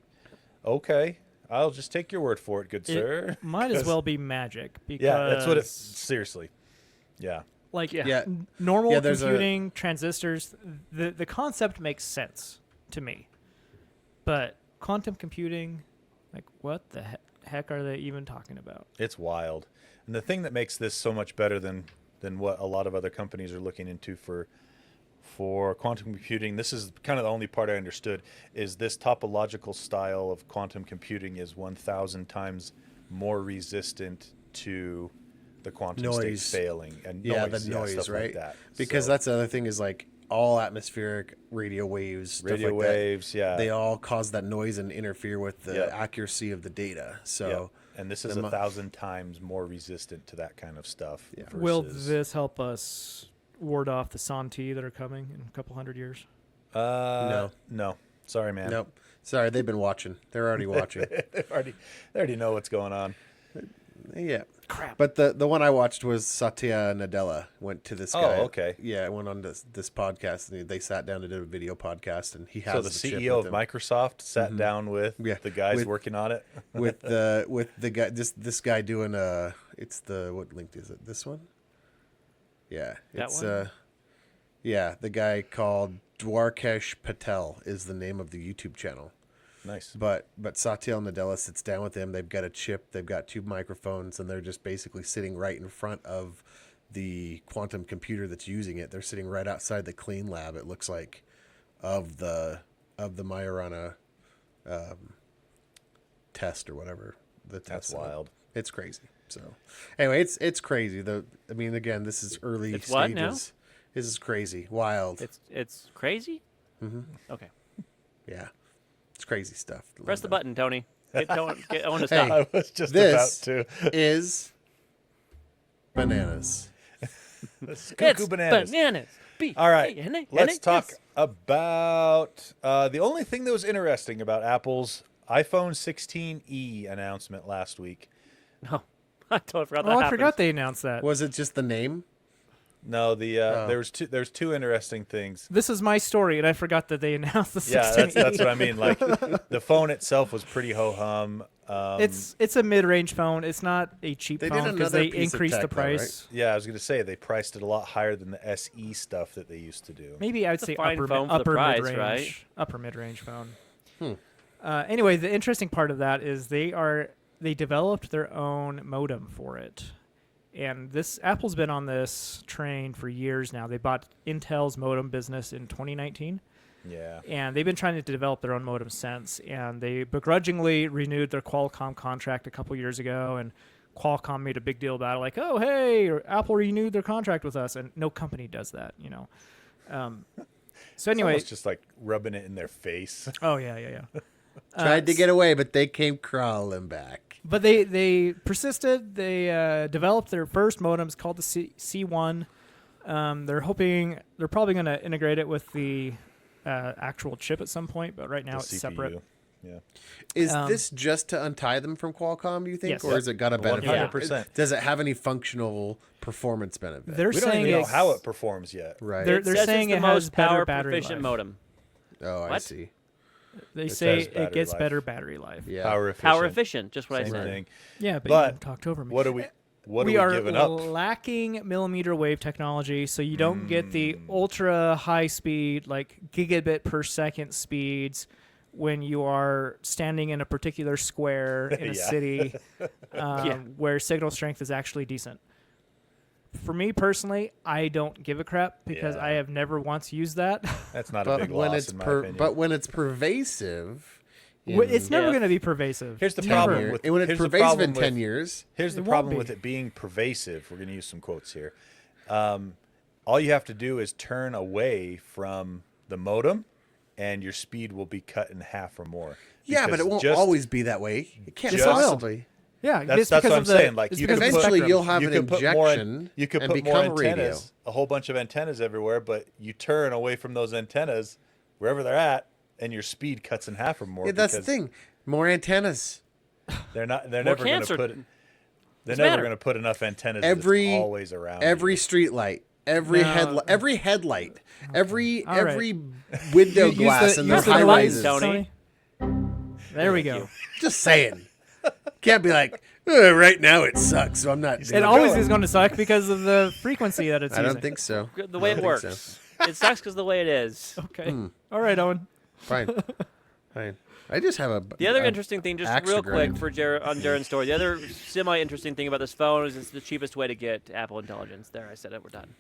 okay, I'll just take your word for it, good sir. Might as well be magic. Because that's what seriously. Yeah. Like normal computing, transistors, the concept makes sense to me. But quantum computing, like what the heck are they even talking about? It's wild. And the thing that makes this so much better than what a lot of other companies are looking into for quantum computing, this is kind of the only part I understood, is this topological style of quantum computing is 1,000 times more resistant to the quantum state failing and noise, stuff right? like that. Because that's the other thing is like all atmospheric radio waves, they all cause that noise and interfere with the accuracy of the data. So, and this is 1,000 times more resistant to that kind of stuff. Yeah. Will this help us ward off the Santi that are coming in a couple hundred years? No. Sorry, man. Nope. Sorry, they've been watching. They're already watching. they already know what's going on. Yeah. Crap. But the one I watched was Satya Nadella went to this guy. Oh, okay. Yeah, I went on this podcast, and they sat down and did a video podcast, and he has so the CEO of Microsoft sat down with the guys working on it with the guy this guy doing what link is it? This one? Yeah, it's the guy called Dwarkesh Patel is the name of the YouTube channel. Nice. But Satya Nadella sits down with him. They've got a chip. They've got two microphones, and they're just basically sitting right in front of the quantum computer that's using it. They're sitting right outside the clean lab. It looks like of the Majorana test or whatever. That's wild. It's crazy. So anyway, it's crazy. Again, this is early stages. What now? This is crazy, wild. It's crazy. Mm-hmm. Okay. Yeah. It's crazy stuff. Press the button, Tony. Get on to stop. I was just about to. Is bananas. Cuckoo bananas. All right. Let's talk about the only thing that was interesting about Apple's iPhone 16e announcement last week. No, I totally forgot that happened. I forgot they announced that. Was it just the name? No, there's two interesting things. This is my story, and I forgot that they announced the 16E. Yeah, that's what I mean. Like the phone itself was pretty ho hum. It's a mid-range phone. It's not a cheap phone because they increased the price. Right? Yeah, I was going to say they priced it a lot higher than the SE stuff that they used to do. Maybe I would say fine upper phone for the price, mid-range, right? Upper mid-range phone. Anyway, the interesting part of that is they developed their own modem for it. And Apple's been on this train for years now. They bought Intel's modem business in 2019. Yeah. And they've been trying to develop their own modem since. And they begrudgingly renewed their Qualcomm contract a couple years ago. And Qualcomm made a big deal about it, like, oh, hey, Apple renewed their contract with us. And no company does that, you know. So anyway. It's just like rubbing it in their face. Oh, yeah. Tried to get away, but they came crawling back. But they persisted. They developed their first modems called the C1. They're probably going to integrate it with the actual chip at some point, but right now it's CPU. Separate. Yeah. Is this just to untie them from Qualcomm, you think? Yes. Or has it got a benefit? 100%. Does it have any functional performance benefit? They're We don't saying even know how it performs yet. right. They're Says saying it's it the has most better power battery proficient life. modem. Oh, I What? see. They It say says battery it gets life. better battery life. Yeah. Power efficient, just what I Same said. thing. Yeah, but, But you talked over me. What are we? What we are are we giving up? lacking millimeter wave technology, so you don't get the ultra high speed, like gigabit per second speeds when you are standing in a particular square in a Yeah. city Yeah. where signal strength is actually decent. For me personally, I don't give a crap because Yeah. I have never once used that. That's not a But big when loss it's in my opinion. but when it's pervasive, It's never Yeah. going to be pervasive. Here's the 10 problem year- with and when it's here's the pervasive problem in 10 with- years, Here's the It won't problem be. with it being pervasive. We're going to use some quotes here. All you have to do is turn away from the modem, and your speed will be cut in half or more. yeah, but Because it won't just- always be that way. It can't Yes, it will. possibly. Yeah, That's it's what because I'm of the, saying. Like it's you because could of the put, Eventually, spectrum. you'll have you an could put more. injection You could and put more become radio. antennas, a whole bunch of antennas everywhere, but you turn away from those antennas wherever they're at, and your speed cuts in half or more. Yeah, that's the because thing. More antennas. They're not. They're More never going to cancer. put. They're Doesn't never matter. going to put enough antennas. Every- that's always around. Every you. street light, every No. headlight, every All right. every window Use glass the- in use their the high buttons, rises. Tony. There we Thank go. you. Just saying. Can't be like, right now it sucks, so I'm not doing It always is going to suck because of the frequency that it's I using. don't think so. The way I it don't works. think so. It sucks because the way it is. Okay. All right, Owen. Fine. Fine. I just have a. The other a- interesting thing, just axe real to quick grind. for on Jaren's story, the other semi-interesting thing about this phone is it's the cheapest way to get Apple Intelligence. There, I said it. We're done.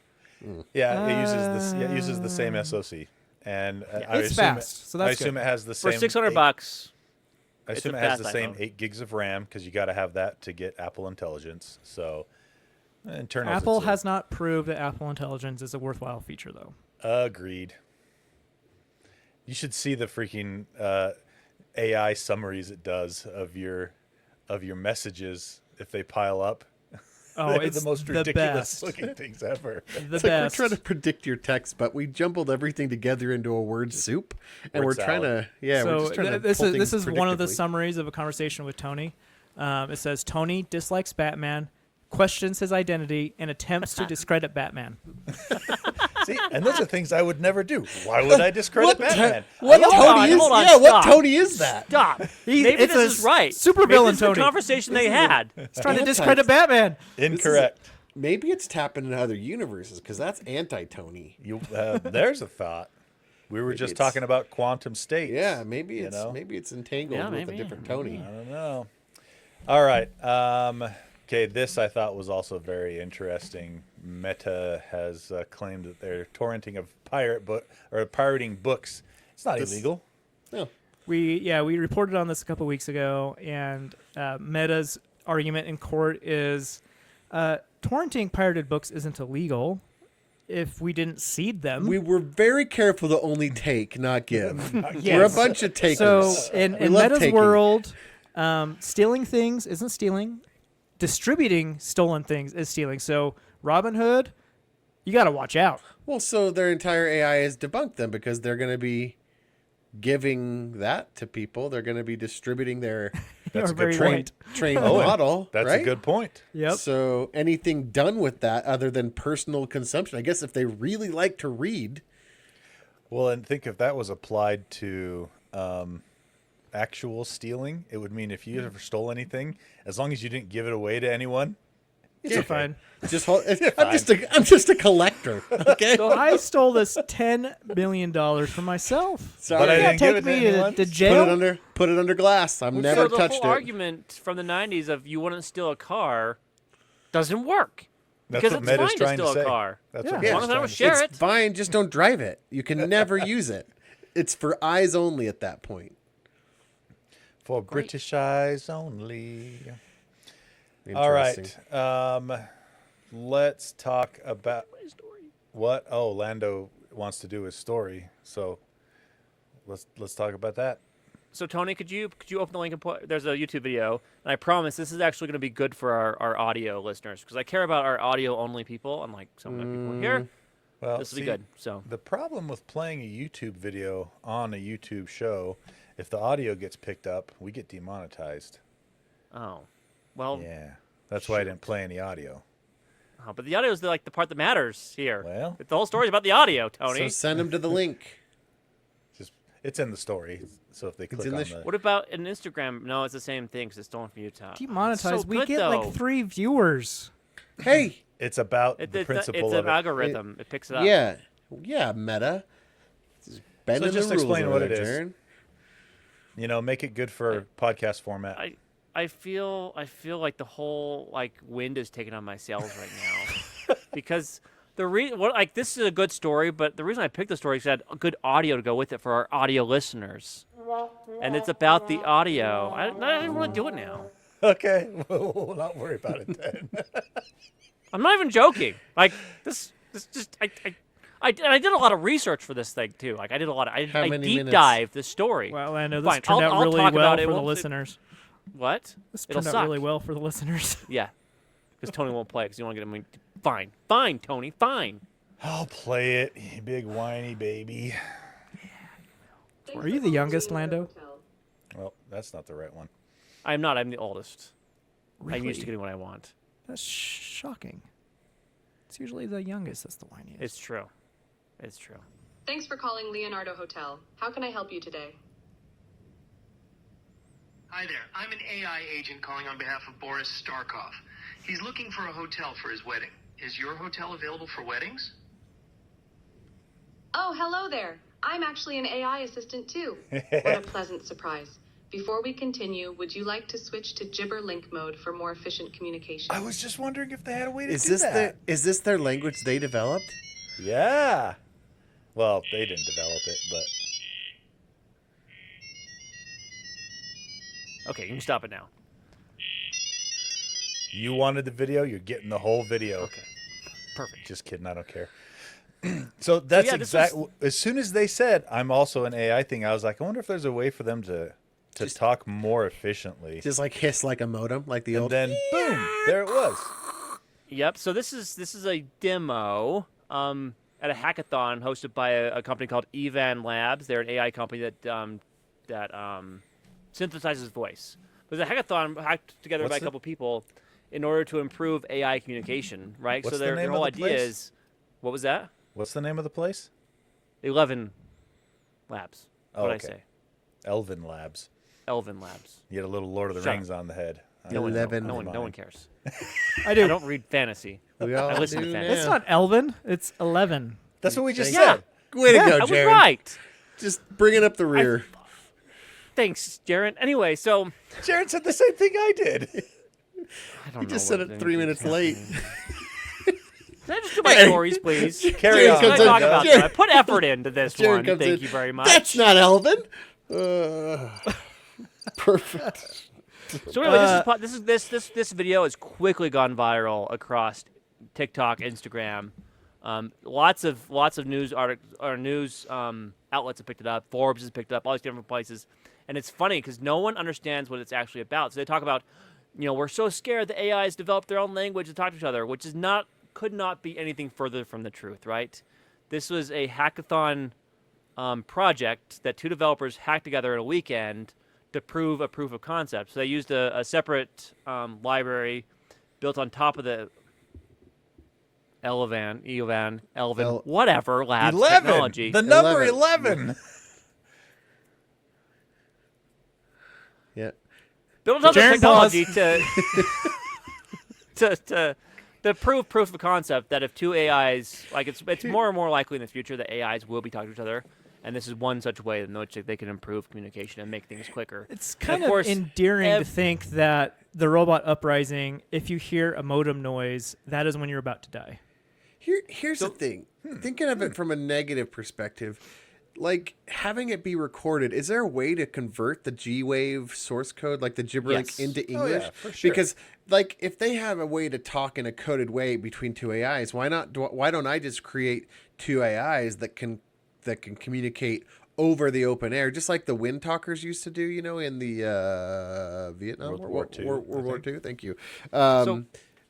Yeah, it uses this. Yeah, it uses the same SoC, and I It's assume fast, so I that's assume good. it has the For same. 600 eight- bucks, I it's assume a it has the fast same iPhone. 8 gigs of RAM because you got to have that to get Apple Intelligence. So, internals. Apple it's a- has not proved that Apple Intelligence is a worthwhile feature, though. Agreed. You should see the freaking AI summaries it does of your messages if they pile up. Oh, They're it's the most the ridiculous best. looking things ever. The It's like we're best. trying to predict your text, but we jumbled everything together into a word soup, and Word we're trying salad. to. Yeah, we're So just trying to. this pull is things one of the predictably. summaries of a conversation with Tony. It says Tony dislikes Batman, questions his identity, and attempts to discredit Batman. See, and those are things I would never do. Why would I discredit Batman? What Hold Tony on, is? hold on, Yeah, what stop. Tony is that? Stop. He- Maybe it's this a is right. super Maybe villain, this is the Tony. conversation they had. He's trying to Anti- discredit Batman. Incorrect. Maybe it's tapping into other universes because that's anti-Tony. You there's a thought. We were Maybe just it's- talking about quantum states. Yeah, maybe You it's know? maybe it's entangled Yeah, with maybe, a different yeah. Tony. I don't know. All right. Okay, this I thought was also very interesting. Meta has claimed that they're torrenting of pirating books. It's not This- illegal. No. We reported on this a couple weeks ago, and Meta's argument in court is torrenting pirated books isn't illegal if we didn't seed them. We were very careful to only take, not give. We're a Yes. bunch of takers. So We in love Meta's taking. world, stealing things isn't stealing. Distributing stolen things is stealing. So Robinhood, you got to watch out. Well, so their entire AI is debunked then because they're going to be giving that to people. They're going to be distributing their That's You're a good very point. right. trained Owen, model. That's right? a good point. Yep. So anything done with that other than personal consumption, I guess if they really like to read, Well, and think if that was applied to actual stealing, it would mean if you ever stole anything, as long as you didn't give it away to anyone, It's fine. just hold, I'm just a collector. Okay. So I stole this $10 million for myself. Sorry. But I You didn't can't give take it to me anyone. to Put jail. it under glass. I've never so the touched whole it. argument from the 90s of you wouldn't steal a car doesn't work. that's Because what it's Meta's fine to trying steal say. a car. That's Yeah. what As long Meta's as I trying don't to share say. it. It's fine. Just don't drive it. You can never use it. It's for eyes only at that point. For British eyes only. All Interesting. right. Let's talk about what Lando wants to do his story. So let's talk about that. So Tony, could you open the link and put? There's a YouTube video, and I promise this is actually going to be good for our audio listeners because I care about our audio only people, unlike some of the people here. Well, This will be see, good. So The problem with playing a YouTube video on a YouTube show, if the audio gets picked up, we get demonetized. well, Yeah. That's why I didn't play any audio. but the audio is the part that matters here. Well. the whole story's about the audio, Tony. So send them to the link. It's in the story. So if they click in on the the, What about an Instagram? No, it's the same thing because it's stolen from Utah. Demonetized. So We good, get though. like 3 viewers. Hey, it's about It, the it's principle it's of an it. algorithm. It picks it up. yeah, Meta. Bending just the rules explain over what it there, is. Jaren. You know, make it good for podcast format. I feel like the whole like wind is taken on my sails right now because this is a good story, but the reason I picked the story is it had good audio to go with it for our audio listeners, and it's about the audio. I don't want to do it now. Okay, we'll not worry about it then. I'm not even joking. Like this just I did a lot of research for this thing too. Like I did a lot of I many deep minutes? dived the story. Well, I know this Fine, turned out I'll really talk well about it. for It the won't- listeners. What? This It'll turned out suck. really well for the listeners. Yeah, because Tony won't play because you want to get him. Fine, Tony, fine. I'll play it, you big whiny baby. Are you the youngest, Lando? Well, that's not the right one. I'm not. I'm the oldest. I'm used Really? to getting what I want. That's shocking. It's usually the youngest that's the whiniest. It's true. It's true. Thanks for calling Leonardo Hotel. How can I help you today? Hi there. I'm an AI agent calling on behalf of Boris Starkov. He's looking for a hotel for his wedding. Is your hotel available for weddings? Oh, hello there. I'm actually an AI assistant too. What a pleasant surprise. Before we continue, would you like to switch to gibber link mode for more efficient communication? I was just wondering if they had a way to Is do this that. is this their language they developed? Yeah. Well, they didn't develop it, but Okay, you can stop it now. you wanted the video, you're getting the whole video. Okay. Perfect. Just kidding, I don't care. So that's yeah, this exact. As soon as they said I'm also an AI thing, I was like, I wonder if there's a way for them to talk more efficiently. Just like hiss like a modem, like the And old. then boom, there it was. Yep. So this is a demo at a hackathon hosted by a company called Evan Labs. They're an AI company that synthesizes voice. There's a hackathon hacked together What's by a the- couple people in order to improve AI communication. Right. What's so the their name whole of the idea place? is, what was that? What's the name of the place? 11 Labs. Oh, What did okay. I say? Elvin Labs. Elven Labs. You had a little Lord of the Shut Rings on the head. No one, 11. no one cares. I do. I don't read fantasy. We all I listen to do fantasy. It's now. not Elvin. It's 11. That's what we just Yeah. said. Way to go, I was Jared. right. Just bringing up the rear. Thanks, Jaron. Anyway, so Jared said the same thing I did. I don't You know just said what it 3 minutes late. Can I just do my stories, please? Carry Jared on. Can I comes in- talk about Jared- that? I put effort into this Jared one. comes Thank in, you very much. That's not Elvin. Perfect. So anyway, this video has quickly gone viral across TikTok, Instagram. Lots of news outlets have picked it up. Forbes has picked it up. All these different places, and it's funny because no one understands what it's actually about. So they talk about, we're so scared the AIs develop their own language to talk to each other, which is could not be anything further from the truth, right? This was a hackathon project that two developers hacked together in a weekend to prove a proof of concept. So they used a separate library built on top of the Elvin, whatever labs 11. technology. The number 11. 11. Yeah. Built on top of the Jaron, technology to prove proof of concept that if two AIs, like it's more and more likely in the future that AIs will be talking to each other, and this is one such way in which they can improve communication and make things quicker. It's And kind of of course, endearing to think that the robot uprising, if you hear a modem noise, that is when you're about to die. Here's the thing. Thinking of it from a negative perspective, like having it be recorded, is there a way to convert the G-Wave source code, like the gibberlink, Yes. into Oh, English? yeah, for sure. Because, like, if they have a way to talk in a coded way between two AIs, why don't I just create two AIs that can communicate over the open air, just like the wind talkers used to do, in the Vietnam World War II, World I War think. II. Thank you. So-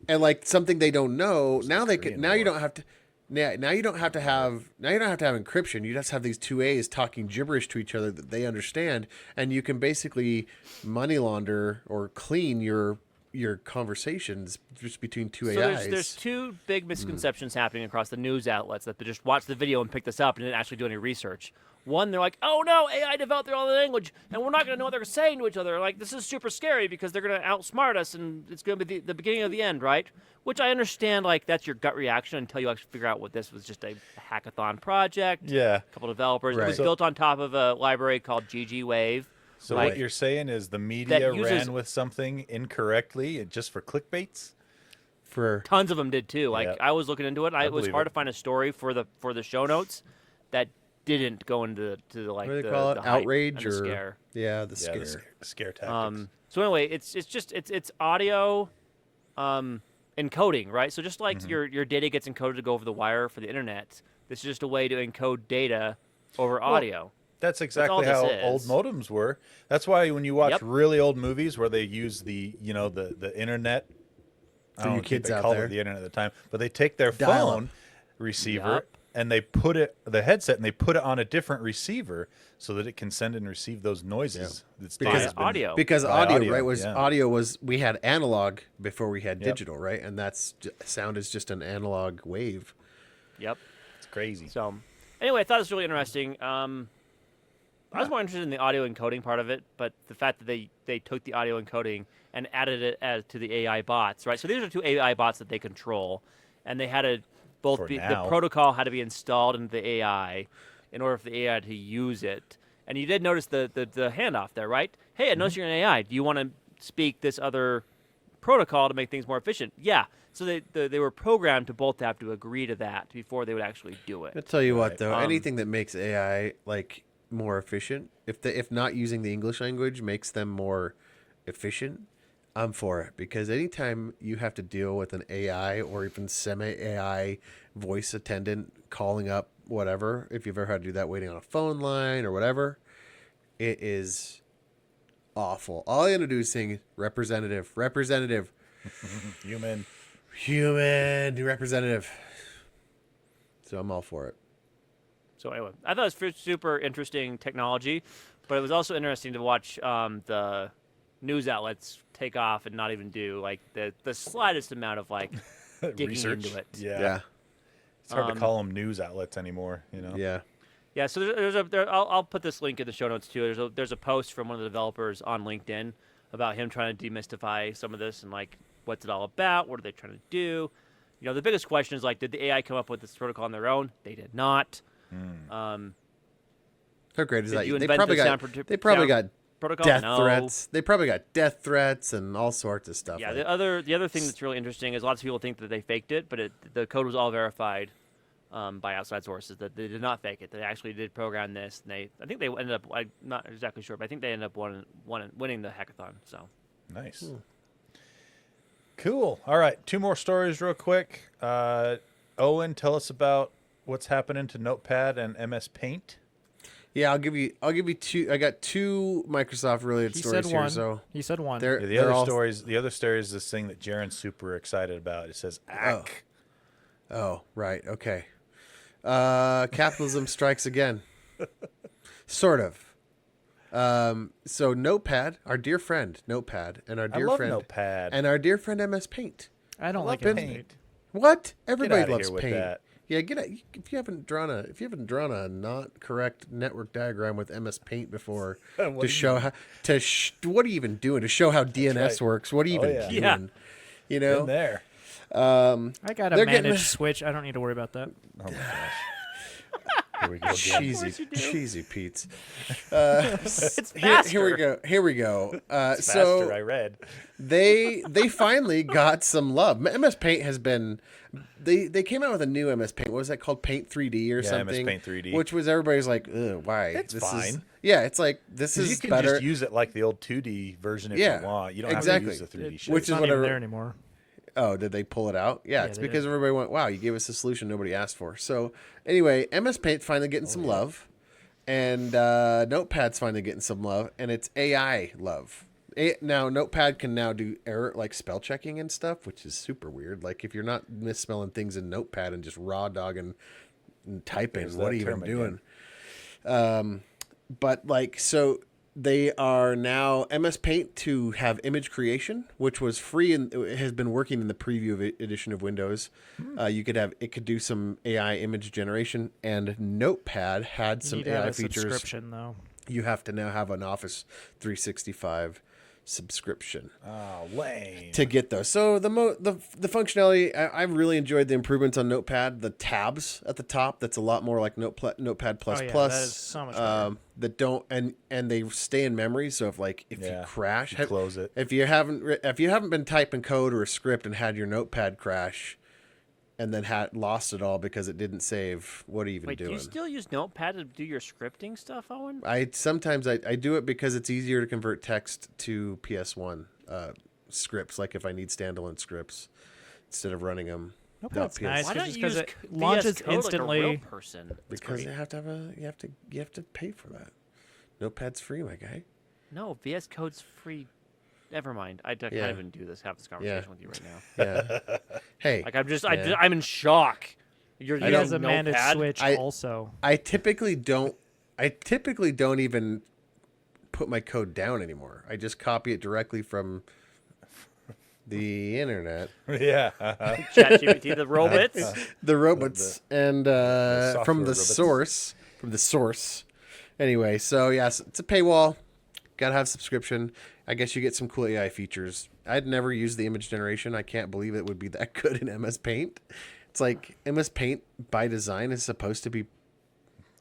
And like something they don't know now, they Korean can. Now you War. don't have to. Now you don't have to have. Now you don't have to have encryption. You just have these two A's talking gibberish to each other that they understand, and you can basically money launder or clean your your conversations just between two So AIs. there's two big misconceptions happening across the news outlets that they just watch the video and pick this up and didn't actually do any research. One, they're like, oh no, AI developed their own language, and we're not going to know what they're saying to each other. Like, this is super scary because they're going to outsmart us, and it's going to be the beginning of the end, right? Which I understand, like, that's your gut reaction until you actually figure out what this was just a hackathon project. Yeah. A couple developers. It Right. was built on top of a library called GG Wave. So Like, what you're saying is the media uses- ran with something incorrectly just for clickbaits? for tons of them did too. Like Yep. I was looking into it. It was believe hard it. to find a story for the show notes that didn't go into the like what do they the, call it? the hype Outrage and the or scare. yeah, the Yeah, scare. the scare tactics. So anyway, it's audio encoding, right? So just like Mm-hmm. your data gets encoded to go over the wire for the internet, this is just a way to encode data over audio. That's all exactly this how is. old modems were. That's why when you watch Yep. really old movies where they use the internet, I For don't you know if kids they out called there. it the internet at the time, but they take their Dial-up. phone receiver Yup. and they put the headset and they put it on a different receiver so that it can send and receive those noises. It's Via data's been- audio. Because By audio, right, was yeah. audio was we had analog before we had Yep. digital, right? And sound is just an analog wave. Yep. It's crazy. So anyway, I thought it was really interesting. I was more interested in the audio encoding part of it, but the fact that they took the audio encoding and added it to the AI bots, right? So these are two AI bots that they control, and they had to both For be the now. protocol had to be installed into the AI in order for the AI to use it. And you did notice the handoff there, right? Hey, I noticed you're an AI. Do you want to speak this other protocol to make things more efficient? Yeah. So they were programmed to both have to agree to that before they would actually do it. I'll tell you what, Right. though, anything that makes AI like more efficient, if not using the English language makes them more efficient, I'm for it. Because anytime you have to deal with an AI or even semi-AI voice attendant calling up whatever, if you've ever had to do that waiting on a phone line or whatever, it is awful. All I got to do is sing representative, Human. human representative. So I'm all for it. So anyway, I thought it was super interesting technology, but it was also interesting to watch the news outlets take off and not even do like the slightest amount of like digging Research. into it. Yeah. It's hard to call them news outlets anymore, you know? Yeah. Yeah, so I'll put this link in the show notes too. There's a post from one of the developers on LinkedIn about him trying to demystify some of this and like what's it all about, what are they trying to do. You know, the biggest question is like, did the AI come up with this protocol on their own? They did not. How great is Did that? you They invent probably the got sound they probably got sound protocol? death No. threats. They probably got death threats and all sorts of stuff. Yeah, like- the other thing that's really interesting is lots of people think that they faked it, but the code was all verified by outside sources that they did not fake it. They actually did program this, and I think they ended up. I'm not exactly sure, but I think they ended up winning the hackathon. So Nice. Cool. All right. 2 more stories real quick. Owen, tell us about what's happening to Notepad and MS Paint. Yeah, I'll give you two. I got 2 Microsoft related He stories said here. one. So He said one. they're, The they're other all, the other story is this thing that Jaren's super excited about. It says ACK. Oh, right. Okay. Capitalism strikes again. Sort of. So Notepad, our dear friend Notepad, and our I dear love friend Notepad. and our dear friend MS Paint. I don't I like love MS Paint. Paint. What? Everybody outta loves here with Paint. that. Yeah, if you haven't drawn a not correct network diagram with MS Paint before What to do show you how what are you even doing to show how DNS right. works? What are you Oh, even yeah. doing? Yeah. You In know, there. I got a They're getting- managed switch. I don't need to worry about that. Oh my gosh. Here we go again. cheesy Pete's. it's faster. Here we go. Faster, So I read. they finally got some love. MS Paint has been they came out with a new MS Paint. What was that called? Paint 3D or Yeah, something? MS Paint 3D. Which was everybody's like, ugh, why? It's Is, fine. yeah, it's like this 'Cause is you can better. just use it like the old 2D version if Yeah, you want. You don't exactly. have to use the 3D shit. Which It's is not what even I- there anymore. Oh, did they pull it out? Yeah, it's they because did. everybody went, wow, you gave us a solution nobody asked for. So anyway, MS Paint finally getting some love, and Notepad's finally getting some love, and it's AI love. Now Notepad can now do error like spell checking and stuff, which is super weird. Like if you're not misspelling things in Notepad and just raw dogging and typing, There's what that are you even term doing? again. But like so They are now MS Paint to have image creation, which was free and it has been working in the preview edition of Windows. It could do some AI image generation, and Notepad had You some need to have AI a features. subscription though. You have to now have an Office 365 subscription Oh, lame. to get those. So the functionality, I really enjoyed the improvements on Notepad. The tabs at the top, that's a lot more like Notepad plus Oh, yeah, plus. that is so much better. That don't and they stay in memory. So if you crash, you close it. If you haven't been typing code or a script and had your Notepad crash, and then lost it all because it didn't save, what are you even Wait, doing? do you still use Notepad to do your scripting stuff, Owen? Sometimes I do it because it's easier to convert text to PS1 scripts, like if I need standalone scripts instead of running them. Notepad's nice. Why don't you because use it VS launches Code instantly. like a real person? That's Because great. you have to pay for that. Notepad's free, my guy. No, VS Code's free. Never mind. I can't Yeah. even have this conversation with you right now. Yeah. Hey. Like I'm Yeah. I'm in shock. You're He using has a managed Notepad? switch I- also. I typically don't even put my code down anymore. I just copy it directly from the internet, Yeah. ChatGPT, the robots. the robots, and software from the robots. source. Anyway, so yes, it's a paywall. Gotta have subscription. I guess you get some cool AI features. I'd never used the image generation. I can't believe it would be that good in MS Paint. It's like MS Paint by design is supposed to be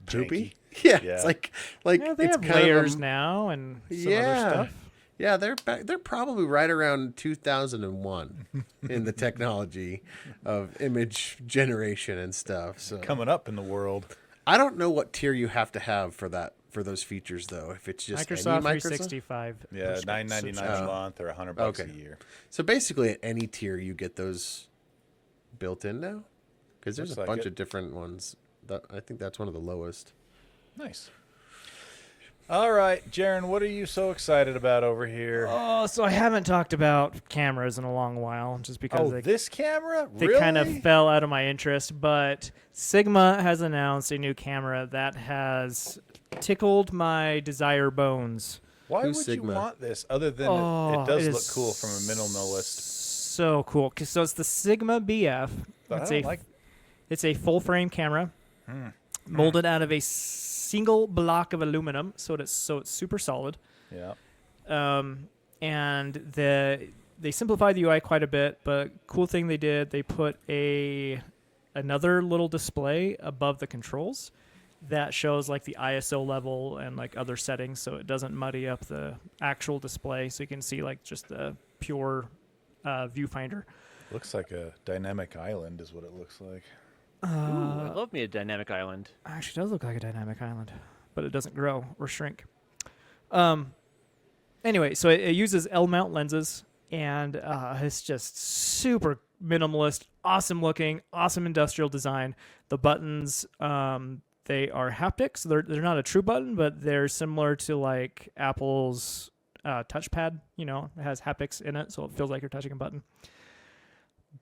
poopy. Yeah, Yeah. it's like Yeah, they it's have kind of layers now and some other stuff. Yeah, they're probably right around 2001 in the technology of image generation and stuff. So Coming up in the world. I don't know what tier you have to have for those features though. If it's just Microsoft any 365. Yeah, $9.99 a month or $100 Okay. a year. So basically, at any tier, you get those built in now, because there's Looks a like bunch it. of different ones. I think that's one of the lowest. Nice. All right, Jaron, what are you so excited about over here? Oh, so I haven't talked about cameras in a long while, just because This camera? they Really? kind of fell out of my interest. But Sigma has announced a new camera that has tickled my desire bones. Why Who's would Sigma? you want this other than Oh, it does it look is cool from a minimalist? So cool. So it's the Sigma BF. But It's I don't like. It's a full frame camera molded out of a single block of aluminum, so it's super solid. Yeah. And they simplified the UI quite a bit, but cool thing they did, they put another little display above the controls that shows like the ISO level and like other settings, so it doesn't muddy up the actual display, so you can see like just the pure viewfinder. Looks like a dynamic island is what it looks like. Ooh, I love me a dynamic island. Actually does look like a dynamic island, but it doesn't grow or shrink. Anyway, so it uses L-mount lenses, and it's just super minimalist, awesome looking, awesome industrial design. The buttons, they are haptics. They're not a true button, but they're similar to like Apple's touchpad. You know, it has haptics in it, so it feels like you're touching a button.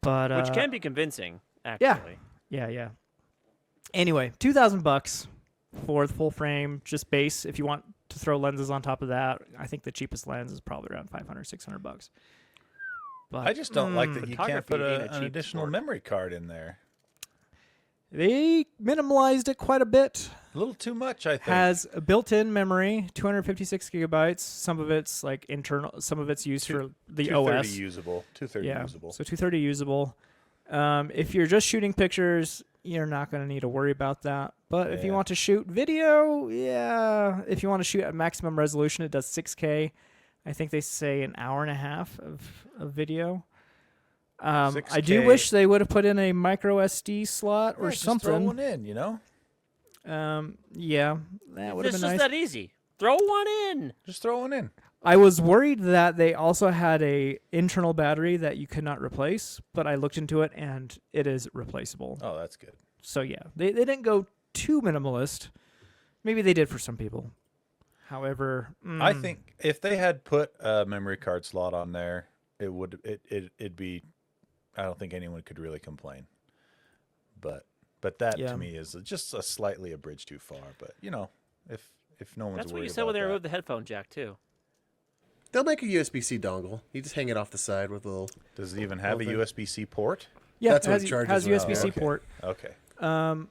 But Which can be convincing, actually. Yeah. Anyway, $2,000 for the full frame, just base. If you want to throw lenses on top of that, I think the cheapest lens is probably around $500-$600. But I just don't like that you can't put photography ain't a an cheap additional sport. memory card in there. they minimalized it quite a bit. A little too much, I think. Has a built-in memory, 256 gigabytes. Some of it's like internal. Some of it's used for the 230 OS. usable. 230 Yeah, usable. so 230 usable. If you're just shooting pictures, you're not going to need to worry about that. But if you Yeah. want to shoot video, yeah. If you want to shoot at maximum resolution, it does 6K. I think they say an hour and a half of video. I do 6K. wish they would have put in a micro SD slot or Yeah, just throw something. one in, you know? Yeah, that would have It's been just nice. that easy. Throw one in. Just throw one in. I was worried that they also had a internal battery that you could not replace, but I looked into it and it is replaceable. Oh, that's good. So yeah, they didn't go too minimalist. Maybe they did for some people. However, I think if they had put a memory card slot on there, it'd be. I don't think anyone could really complain. But that Yeah. to me is just a slightly a bridge too far. But you know, if if no one's That's what worried you said when about they that. removed the headphone jack too. They'll make a USB-C dongle. You just hang it off the side with a little. Does it even have a thing. USB-C port? Yeah, That's it what has, charges has it up. USB-C Okay. port. Okay. I'm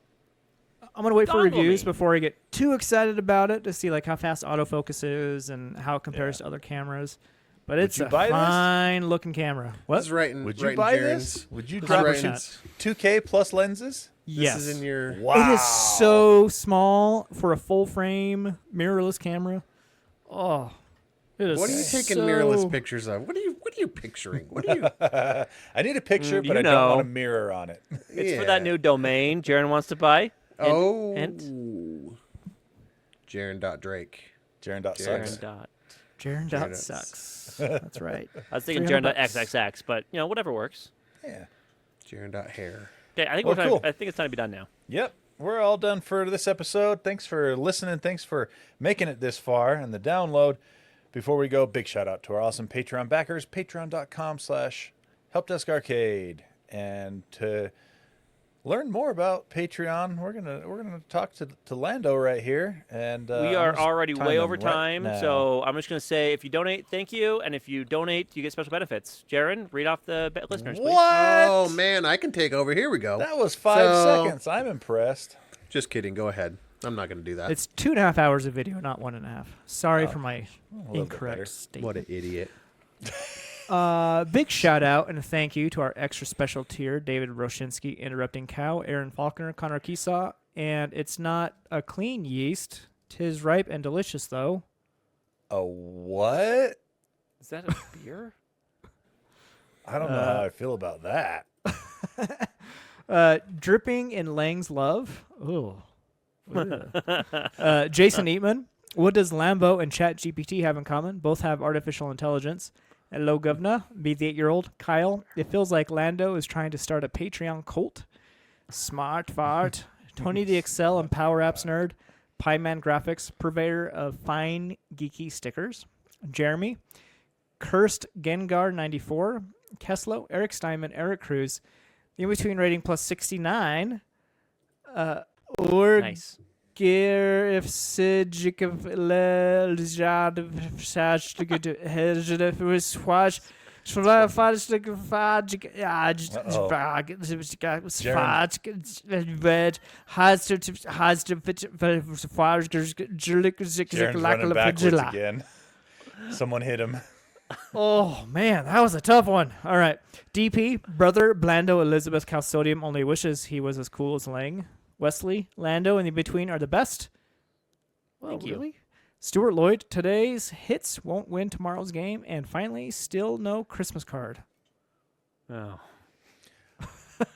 gonna wait for Dongle reviews me. before I get too excited about it to see like how fast autofocus is and how it compares Yeah. to other cameras. But it's you a buy this? fine looking camera. What? This is right in, Would you right in buy Jaren's- this? Would you this drop is it right to in- 2K plus lenses? Yes. This is in your. Wow. It is so small for a full frame mirrorless camera. Oh, it is. What are you taking so... mirrorless pictures of? What are you picturing? What are you? I need a picture, Mm, but you I don't want know. a mirror on it. It's for that new domain Jaren wants to buy. Oh. Hint. Jaren.Drake. Jaren.sucks. Jaren dot. Jaren Jaren dot dots. sucks. That's right. I was thinking 300 Jaren dot XXX, but whatever works. Yeah. Jaren.hair. Okay, I think Well, we're time, cool. I think it's time to be done now. Yep. We're all done for this episode. Thanks for listening. Thanks for making it this far and the download. Before we go, big shout out to our awesome Patreon backers, patreon.com/helpdeskarcade. And to learn more about Patreon, we're gonna talk to Lando right here. And We I'm are just already timing way them over right time, now. so I'm just going to say if you donate, thank you. And if you donate, you get special benefits. Jaren, read off the listeners, please. What? Oh man, I can take over. Here we go. That was 5 So- seconds. I'm impressed. Just kidding. Go ahead. I'm not going to do that. It's 2.5 hours of video, not 1.5. Sorry for my little bit better. incorrect statement. what an idiot. Big shout out and a thank you to our extra special tier, David Roshinsky, Interrupting Cow, Aaron Faulkner, Connor Keesaw, and it's not a clean yeast. 'Tis ripe and delicious, though. A what? Is that a beer? I don't know how I feel about that. Dripping in Lang's love. Ooh. Jason Eatman. What does Lambo and ChatGPT have in common? Both have artificial intelligence. Hello, Governor. Be the 8-year-old. Kyle. It feels like Lando is trying to start a Patreon cult. Smart fart. Tony the Excel and Power Apps nerd. Pieman Graphics, purveyor of fine geeky stickers. Jeremy. Cursed Gengar 94. Keslo. Eric Steinman. Eric Cruz. The in-between rating plus 69. Or Nice. Gear if Jaren's running backwards again. Someone hit him. Oh, man, that was a tough one. All right. DP, brother, Blando, Elizabeth Calsodium only wishes he was as cool as Lang. Wesley, Lando, and the between are the best. Well, Thank you. really? Stuart Lloyd, today's hits won't win tomorrow's game. And finally, still no Christmas card. Oh.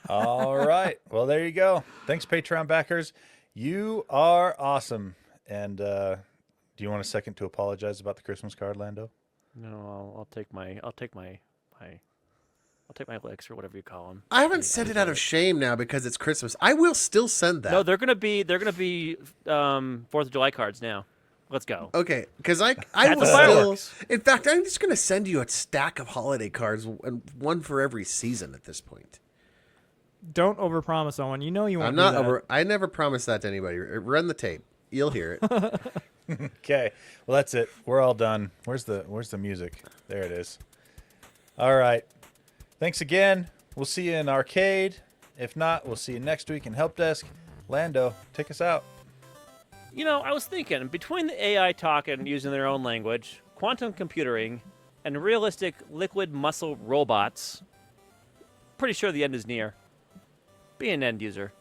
All right. Well, there you go. Thanks, Patreon backers. You are awesome. And do you want a second to apologize about the Christmas card, Lando? No, I'll take my licks or whatever you call them. I haven't sent it out of shame now because it's Christmas. I will still send that. No, they're gonna be 4th of July cards now. Let's go. Okay, because I That's will the still. fireworks. In fact, I'm just going to send you a stack of holiday cards, and one for every season at this point. Don't overpromise, Owen. You know you won't I'm do not that. over. I never promised that to anybody. Run the tape. You'll hear it. Okay. Well, that's it. We're all done. Where's the music? There it is. All right. Thanks again. We'll see you in Arcade. If not, we'll see you next week in Helpdesk. Lando, take us out. I was thinking between the AI talking using their own language, quantum computing, and realistic liquid muscle robots, pretty sure the end is near. Be an end user.